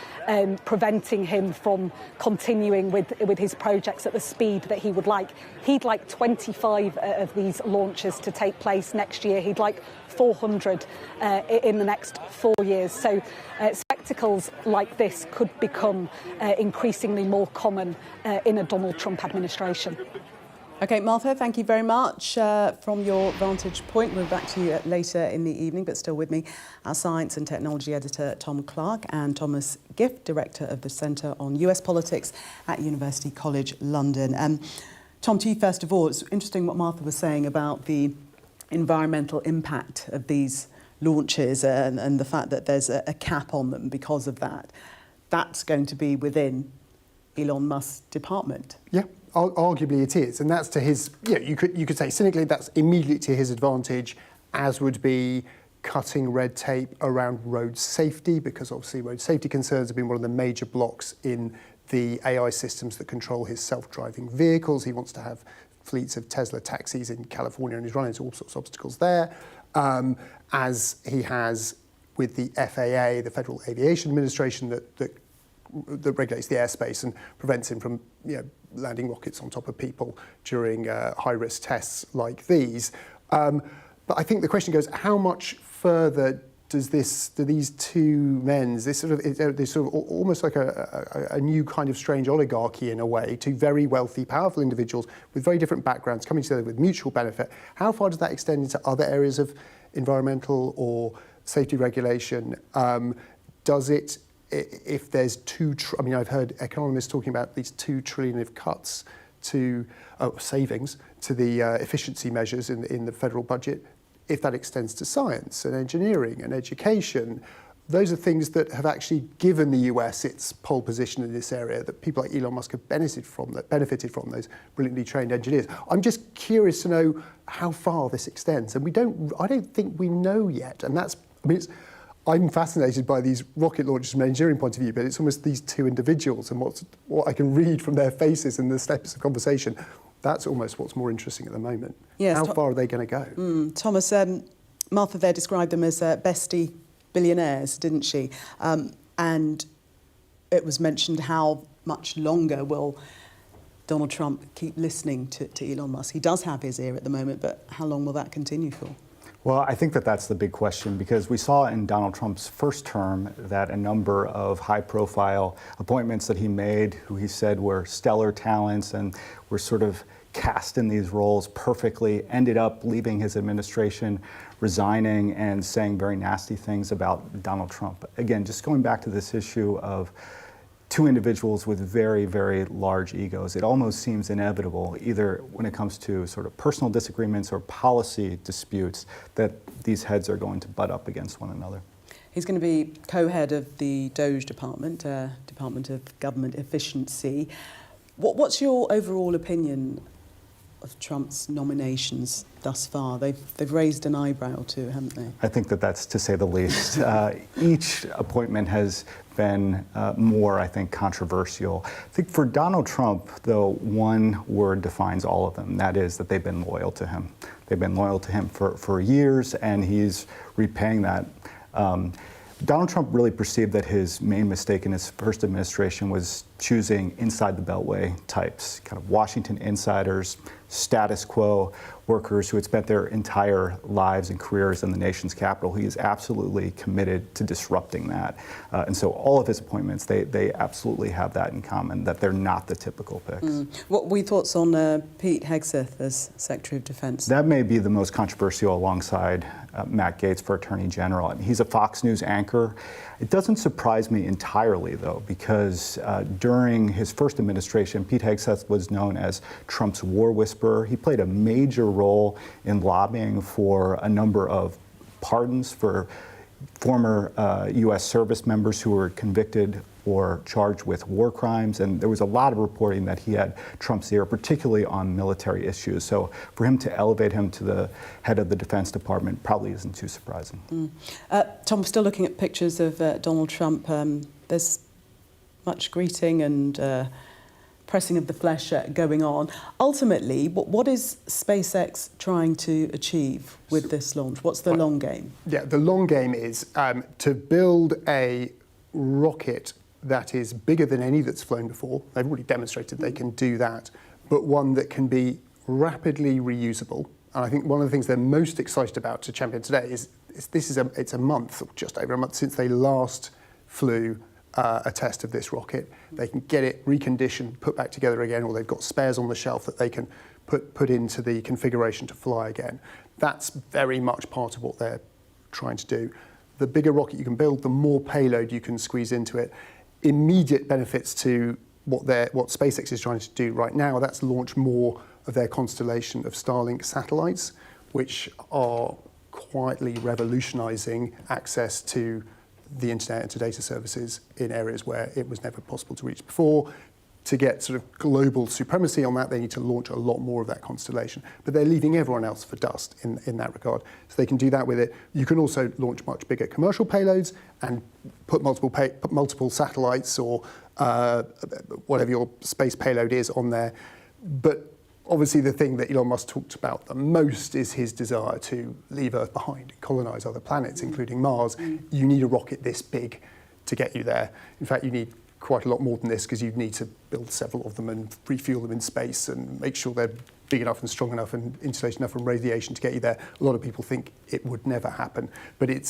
Speaker 3: preventing him from continuing with his projects at the speed that he would like. He'd like 25 of these launches to take place next year. He'd like 400 in the next 4 years. So spectacles like this could become increasingly more common in a Donald Trump administration.
Speaker 1: OK, Martha, thank you very much from your vantage point. We'll be back to you later in the evening, but still with me, our science and technology editor, Tom Clark, and Thomas Gift, director of the Centre on US Politics at University College London. Tom, to you first of all, it's interesting what Martha was saying about the environmental impact of these launches and the fact that there's a cap on them because of that. That's going to be within Elon Musk's department.
Speaker 4: Yeah. Arguably it is, and that's to his, you could say cynically that's immediately to his advantage, as would be cutting red tape around road safety, because obviously road safety concerns have been one of the major blocks in the AI systems that control his self-driving vehicles. He wants to have fleets of Tesla taxis in California, and he's running into all sorts of obstacles there, as he has with the FAA, the Federal Aviation Administration, that regulates the airspace and prevents him from landing rockets on top of people during high-risk tests like these. But I think the question goes, how much further do these two men, this sort of almost like a new kind of strange oligarchy in a way, two very wealthy, powerful individuals with very different backgrounds coming together with mutual benefit, how far does that extend into other areas of environmental or safety regulation? Does it, if there's I've heard economists talking about these $2 trillion of cuts to savings to the efficiency measures in the federal budget. If that extends to science and engineering and education, those are things that have actually given the US its pole position in this area, that people like Elon Musk have benefited from, those brilliantly trained engineers. I'm just curious to know how far this extends, and I don't think we know yet. And I'm fascinated by these rocket launches from an engineering point of view, but it's almost these two individuals and what I can read from their faces and the steps of conversation. That's almost what's more interesting at the moment.
Speaker 1: Yes,
Speaker 4: how far are they going to go?
Speaker 1: Thomas, Martha there described them as bestie billionaires, didn't she? And it was mentioned how much longer will Donald Trump keep listening to Elon Musk. He does have his ear at the moment, but how long will that continue for?
Speaker 5: Well, I think that's the big question, because we saw in Donald Trump's first term that a number of high-profile appointments that he made, who he said were stellar talents and were sort of cast in these roles perfectly, ended up leaving his administration, resigning, and saying very nasty things about Donald Trump. Again, just going back to this issue of two individuals with very, very large egos. It almost seems inevitable, either when it comes to sort of personal disagreements or policy disputes, that these heads are going to butt up against one another.
Speaker 1: He's going to be co-head of the DOGE department, Department of Government Efficiency. What's your overall opinion of Trump's nominations thus far? They've raised an eyebrow too, haven't they?
Speaker 5: I think that's to say the least. Each appointment has been more, I think, controversial. I think for Donald Trump, though, one word defines all of them. That is that they've been loyal to him. They've been loyal to him for years, and he's repaying that. Donald Trump really perceived that his main mistake in his first administration was choosing inside the Beltway types, kind of Washington insiders, status quo workers who had spent their entire lives and careers in the nation's capital. He is absolutely committed to disrupting that. And so all of his appointments, they absolutely have that in common, that they're not the typical picks.
Speaker 1: What were your thoughts on Pete Hegseth as Secretary of Defense?
Speaker 5: That may be the most controversial alongside Matt Gaetz for Attorney General. He's a Fox News anchor. It doesn't surprise me entirely, though, because during his first administration, Pete Hegseth was known as Trump's war whisperer. He played a major role in lobbying for a number of pardons for former U.S. service members who were convicted or charged with war crimes, and there was a lot of reporting that he had Trump's ear, particularly on military issues. So for him to elevate him to the head of the Defense Department probably isn't too surprising.
Speaker 1: Tom, still looking at pictures of Donald Trump. There's much greeting and pressing of the flesh going on. Ultimately, what is SpaceX trying to achieve with this launch? What's the long game?
Speaker 4: Yeah, the long game is to build a rocket that is bigger than any that's flown before. They've already demonstrated they can do that, but one that can be rapidly reusable. And I think one of the things they're most excited about to champion today is it's a month, or just over a month, since they last flew a test of this rocket. They can get it reconditioned, put back together again, or they've got spares on the shelf that they can put into the configuration to fly again. That's very much part of what they're trying to do. The bigger rocket you can build, the more payload you can squeeze into it. Immediate benefits to what SpaceX is trying to do right now, that's launch more of their constellation of Starlink satellites, which are quietly revolutionizing access to the internet and to data services in areas where it was never possible to reach before. To get sort of global supremacy on that, they need to launch a lot more of that constellation. But they're leaving everyone else for dust in that regard. So they can do that with it. You can also launch much bigger commercial payloads and put multiple satellites or whatever your space payload is on there. But obviously the thing that Elon Musk talked about the most is his desire to leave Earth behind, colonize other planets, including Mars. You need a rocket this big to get you there. In fact, you need quite a lot more than this, because you'd need to build several of them and refuel them in space and make sure they're big enough and strong enough and insulated enough from radiation to get you there. A lot of people think it would never happen. But he's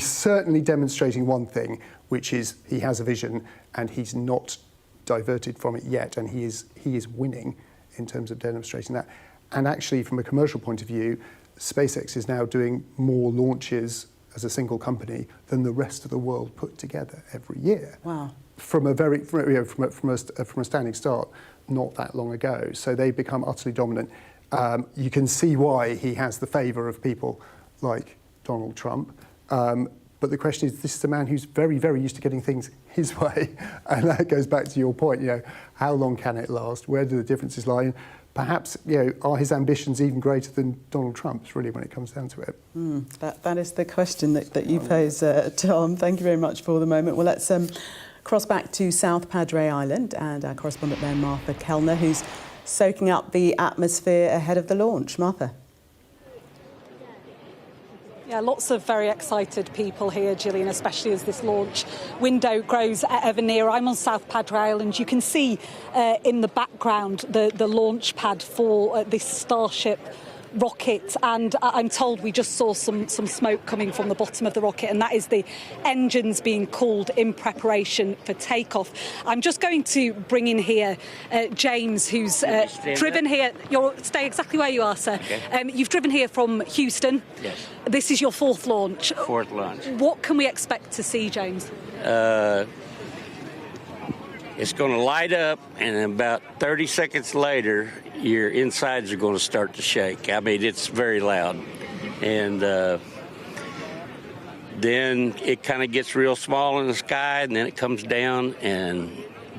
Speaker 4: certainly demonstrating one thing, which is he has a vision and he's not diverted from it yet, and he is winning in terms of demonstrating that. And actually, from a commercial point of view, SpaceX is now doing more launches as a single company than the rest of the world put together every year.
Speaker 1: Wow.
Speaker 4: From a standing start not that long ago. So they've become utterly dominant. You can see why he has the favour of people like Donald Trump. But the question is, this is a man who's very, very used to getting things his way. And that goes back to your point, how long can it last? Where do the differences lie? And perhaps, are his ambitions even greater than Donald Trump's, really, when it comes down to it?
Speaker 1: That is the question that you pose, Tom. Thank you very much for the moment. Well, let's cross back to South Padre Island and our correspondent there, Martha Kellner, who's soaking up the atmosphere ahead of the launch. Martha.
Speaker 3: Yeah, lots of very excited people here, Gillian, especially as this launch window grows ever nearer. I'm on South Padre Island. You can see in the background the launch pad for this Starship rocket, and I'm told we just saw some smoke coming from the bottom of the rocket, and that is the engines being cooled in preparation for takeoff. I'm just going to bring in here James, who's driven here. You'll stay exactly where you are, sir.
Speaker 6: Okay.
Speaker 3: You've driven here from Houston.
Speaker 6: Yes.
Speaker 3: This is your fourth launch.
Speaker 6: Fourth launch.
Speaker 3: What can we expect to see, James?
Speaker 6: It's going to light up, and about 30 seconds later, your insides are going to start to shake. I mean, it's very loud. And then it kind of gets real small in the sky, and then it comes down, and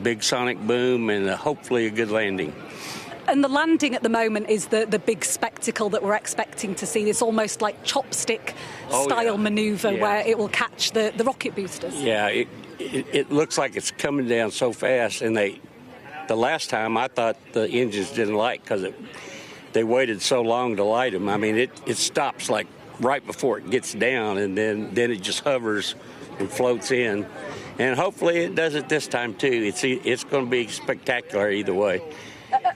Speaker 6: big sonic boom, and hopefully a good landing.
Speaker 3: And the landing at the moment is the big spectacle that we're expecting to see. It's almost like chopstick-style manoeuvre where it will catch the rocket boosters.
Speaker 6: Yeah, it looks like it's coming down so fast, and the last time I thought the engines didn't light because they waited so long to light them. I mean, it stops like right before it gets down, and then it just hovers and floats in. And hopefully it does it this time too. It's going to be spectacular either way.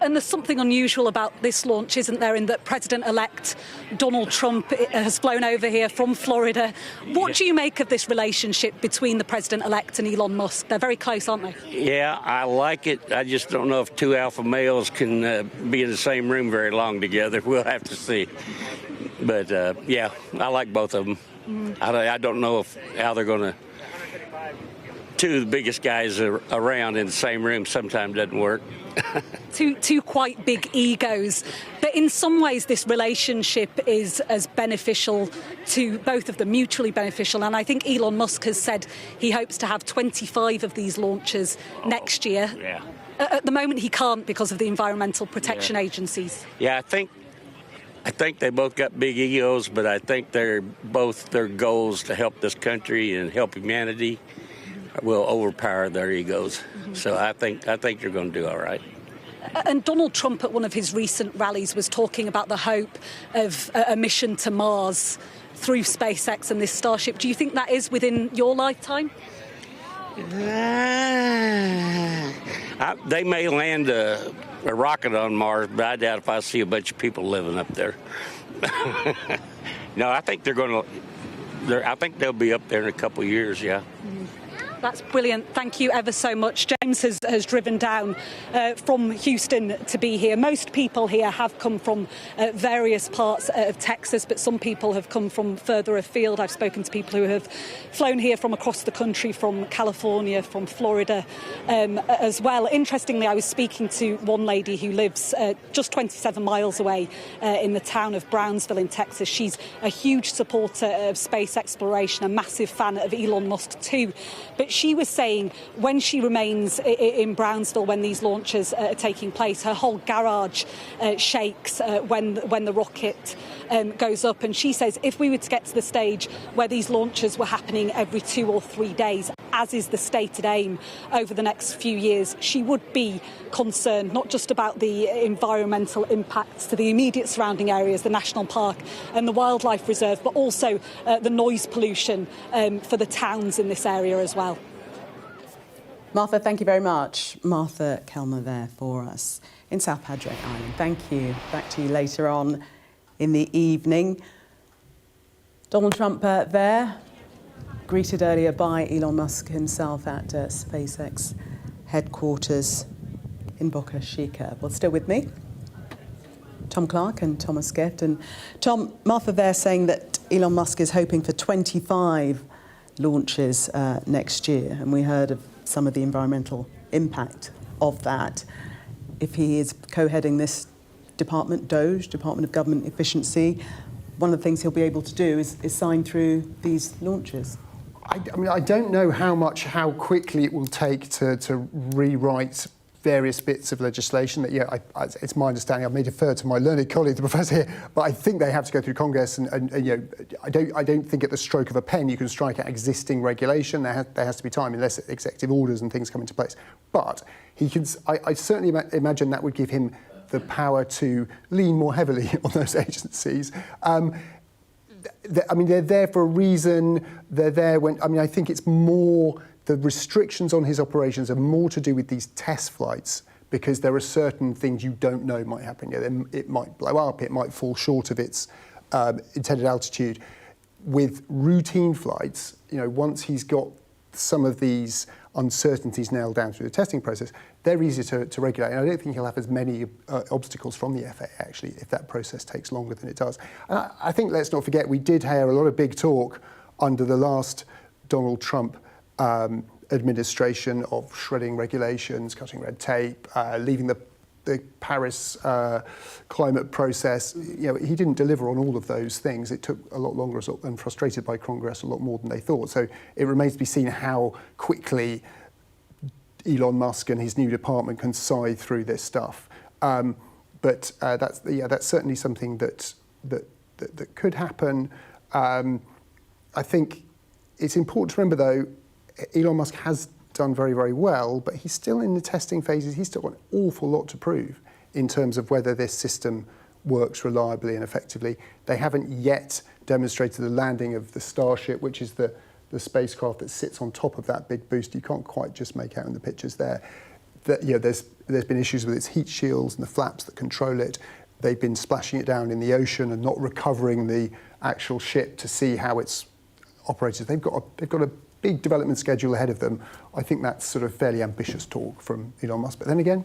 Speaker 3: And there's something unusual about this launch, isn't there, in that President-elect Donald Trump has flown over here from Florida. What do you make of this relationship between the President-elect and Elon Musk? They're very close, aren't they?
Speaker 6: Yeah, I like it. I just don't know if two alpha males can be in the same room very long together. We'll have to see. But, yeah, I like both of them. I don't know how they're going to... Two of the biggest guys around in the same room sometimes doesn't work.
Speaker 3: Two quite big egos. But in some ways, this relationship is as beneficial to both of them, mutually beneficial. And I think Elon Musk has said he hopes to have 25 of these launches next year.
Speaker 6: Yeah.
Speaker 3: At the moment, he can't because of the environmental protection agencies.
Speaker 6: Yeah, I think they both got big egos, but I think their goals to help this country and help humanity will overpower their egos. So I think you're going to do all right.
Speaker 3: And Donald Trump at one of his recent rallies was talking about the hope of a mission to Mars through SpaceX and this Starship. Do you think that is within your lifetime?
Speaker 6: They may land a rocket on Mars, but I doubt if I see a bunch of people living up there. No, I think they'll be up there in a couple of years, yeah.
Speaker 3: That's brilliant. Thank you ever so much. James has driven down from Houston to be here. Most people here have come from various parts of Texas, but some people have come from further afield. I've spoken to people who have flown here from across the country, from California, from Florida as well. Interestingly, I was speaking to one lady who lives just 27 miles away in the town of Brownsville in Texas. She's a huge supporter of space exploration, a massive fan of Elon Musk too. But she was saying when she remains in Brownsville when these launches are taking place, her whole garage shakes when the rocket goes up. And she says if we were to get to the stage where these launches were happening every 2 or 3 days, as is the stated aim over the next few years, she would be concerned not just about the environmental impacts to the immediate surrounding areas, the national park and the wildlife reserve, but also the noise pollution for the towns in this area as well.
Speaker 1: Martha, thank you very much. Martha Kelmer there for us in South Padre Island. Thank you. Back to you later on in the evening. Donald Trump there, greeted earlier by Elon Musk himself at SpaceX headquarters in Boca Chica. Well, still with me, Tom Clark and Thomas Gift. And Tom, Martha there saying that Elon Musk is hoping for 25 launches next year. And we heard of some of the environmental impact of that. If he is co-heading this department, DOGE, Department of Government Efficiency, one of the things he'll be able to do is sign through these launches.
Speaker 4: I mean, I don't know how quickly it will take to rewrite various bits of legislation. That it's my understanding. I may defer to my learned colleague, the professor here, but I think they have to go through Congress. And I don't think at the stroke of a pen you can strike out existing regulation. There has to be time, unless executive orders and things come into place. But he can. I certainly imagine that would give him the power to lean more heavily on those agencies. I mean, they're there for a reason. They're there when, I think it's more, the restrictions on his operations are more to do with these test flights, because there are certain things you don't know might happen. It might blow up, it might fall short of its intended altitude. With routine flights, once he's got some of these uncertainties nailed down through the testing process, they're easier to regulate. And I don't think he'll have as many obstacles from the FAA, actually, if that process takes longer than it does. And I think, let's not forget, we did hear a lot of big talk under the last Donald Trump administration of shredding regulations, cutting red tape, leaving the Paris climate process. He didn't deliver on all of those things. It took a lot longer and frustrated by Congress a lot more than they thought. So it remains to be seen how quickly Elon Musk and his new department can scythe through this stuff. But that's certainly something that could happen. I think it's important to remember, though, Elon Musk has done very, very well, but he's still in the testing phases. He's still got an awful lot to prove in terms of whether this system works reliably and effectively. They haven't yet demonstrated the landing of the Starship, which is the spacecraft that sits on top of that big boost. You can't quite just make out in the pictures there. There's been issues with its heat shields and the flaps that control it. They've been splashing it down in the ocean and not recovering the actual ship to see how it's operated. They've got a big development schedule ahead of them. I think that's sort of fairly ambitious talk from Elon Musk. But then again,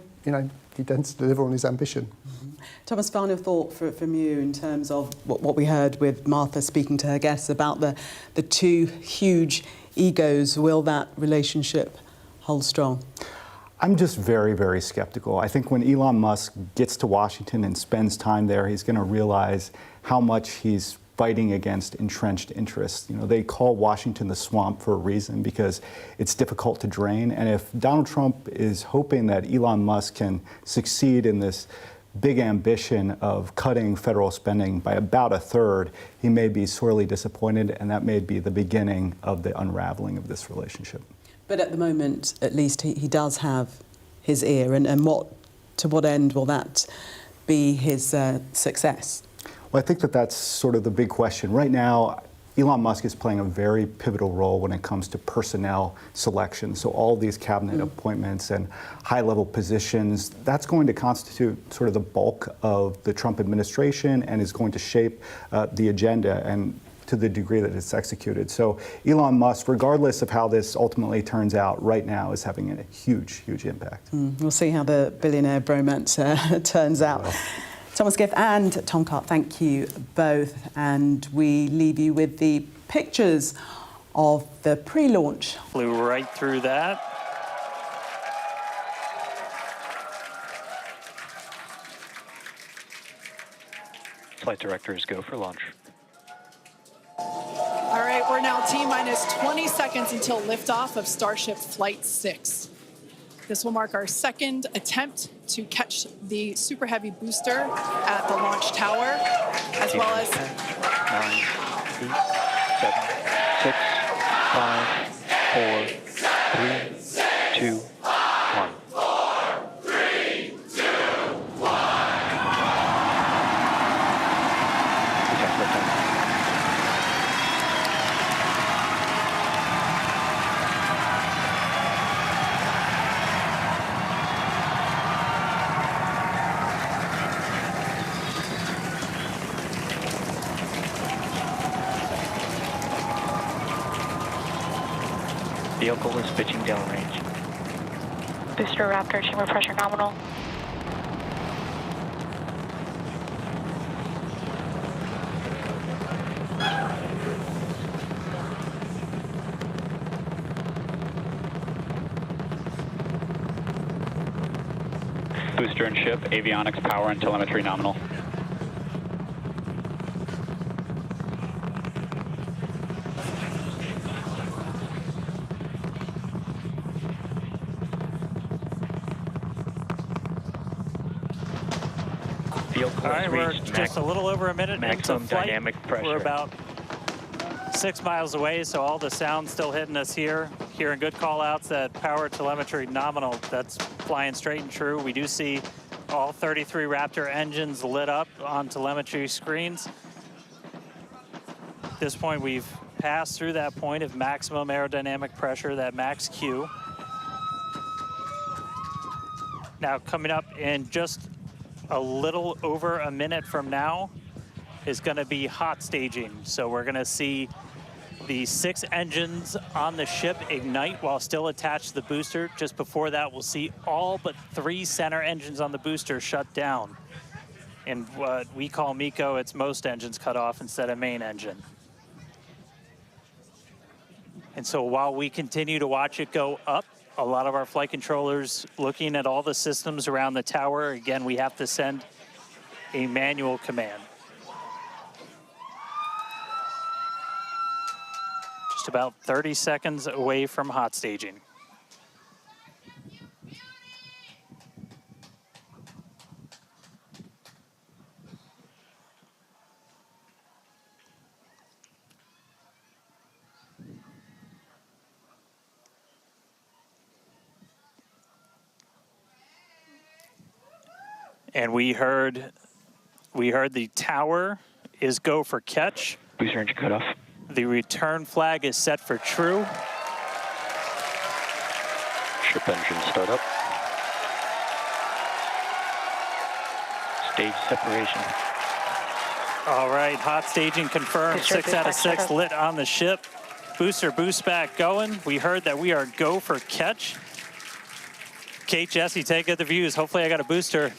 Speaker 4: he tends to deliver on his ambition.
Speaker 1: Mm-hmm. Thomas, final thought from you in terms of what we heard with Martha speaking to her guests about the two huge egos. Will that relationship hold strong?
Speaker 5: I'm just very, very skeptical. I think when Elon Musk gets to Washington and spends time there, he's going to realize how much he's fighting against entrenched interests. They call Washington the swamp for a reason, because it's difficult to drain. And if Donald Trump is hoping that Elon Musk can succeed in this big ambition of cutting federal spending by about a third, he may be sorely disappointed, and that may be the beginning of the unraveling of this relationship.
Speaker 1: But at the moment, at least, he does have his ear. And to what end will that be his success?
Speaker 5: Well, I think that's sort of the big question. Right now, Elon Musk is playing a very pivotal role when it comes to personnel selection. So all these cabinet appointments and high-level positions, that's going to constitute sort of the bulk of the Trump administration and is going to shape the agenda. And to the degree that it's executed. So Elon Musk, regardless of how this ultimately turns out, right now is having a huge, huge impact.
Speaker 1: We'll see how the billionaire bromance turns out. Well. Thomas Giff and Tom Clark, thank you both. And we leave you with the pictures of the pre-launch.
Speaker 7: Flew right through that.
Speaker 8: Flight directors go for launch.
Speaker 9: All right, we're now T-minus 20 seconds until liftoff of Starship Flight 6. This will mark our second attempt to catch the Super Heavy booster at the launch tower, as well as
Speaker 8: 10, 9, 8, 7, 6, 5, 4, 3, 2, 1. Vehicle is pitching downrange.
Speaker 10: Booster Raptor, chamber pressure nominal.
Speaker 8: Booster and ship, avionics, power, and telemetry nominal.
Speaker 7: All right, we're just a little over a minute
Speaker 8: maximum
Speaker 7: into flight.
Speaker 8: Dynamic pressure.
Speaker 7: We're about 6 miles away, so all the sound's still hitting us here. Hearing good call-outs that power, telemetry nominal, that's flying straight and true. We do see all 33 Raptor engines lit up on telemetry screens. At this point, we've passed through that point of maximum aerodynamic pressure, that max Q. Now, coming up in just a little over a minute from now is going to be hot staging. So we're going to see the 6 engines on the ship ignite while still attached to the booster. Just before that, we'll see all but 3 center engines on the booster shut down. In what we call MECO, it's most engines cut off instead of main engine. And so while we continue to watch it go up, a lot of our flight controllers looking at all the systems around the tower. Again, we have to send a manual command. Just about 30 seconds away from hot staging. And we heard the tower is go for catch.
Speaker 8: Booster engine cut off.
Speaker 7: The return flag is set for true.
Speaker 8: Ship engine start up. Stage separation.
Speaker 7: All right, hot staging confirmed. 6 out of 6 lit on the ship. Booster boost back going. We heard that we are go for catch. Kate, Jesse, take it the views. Hopefully I got a booster.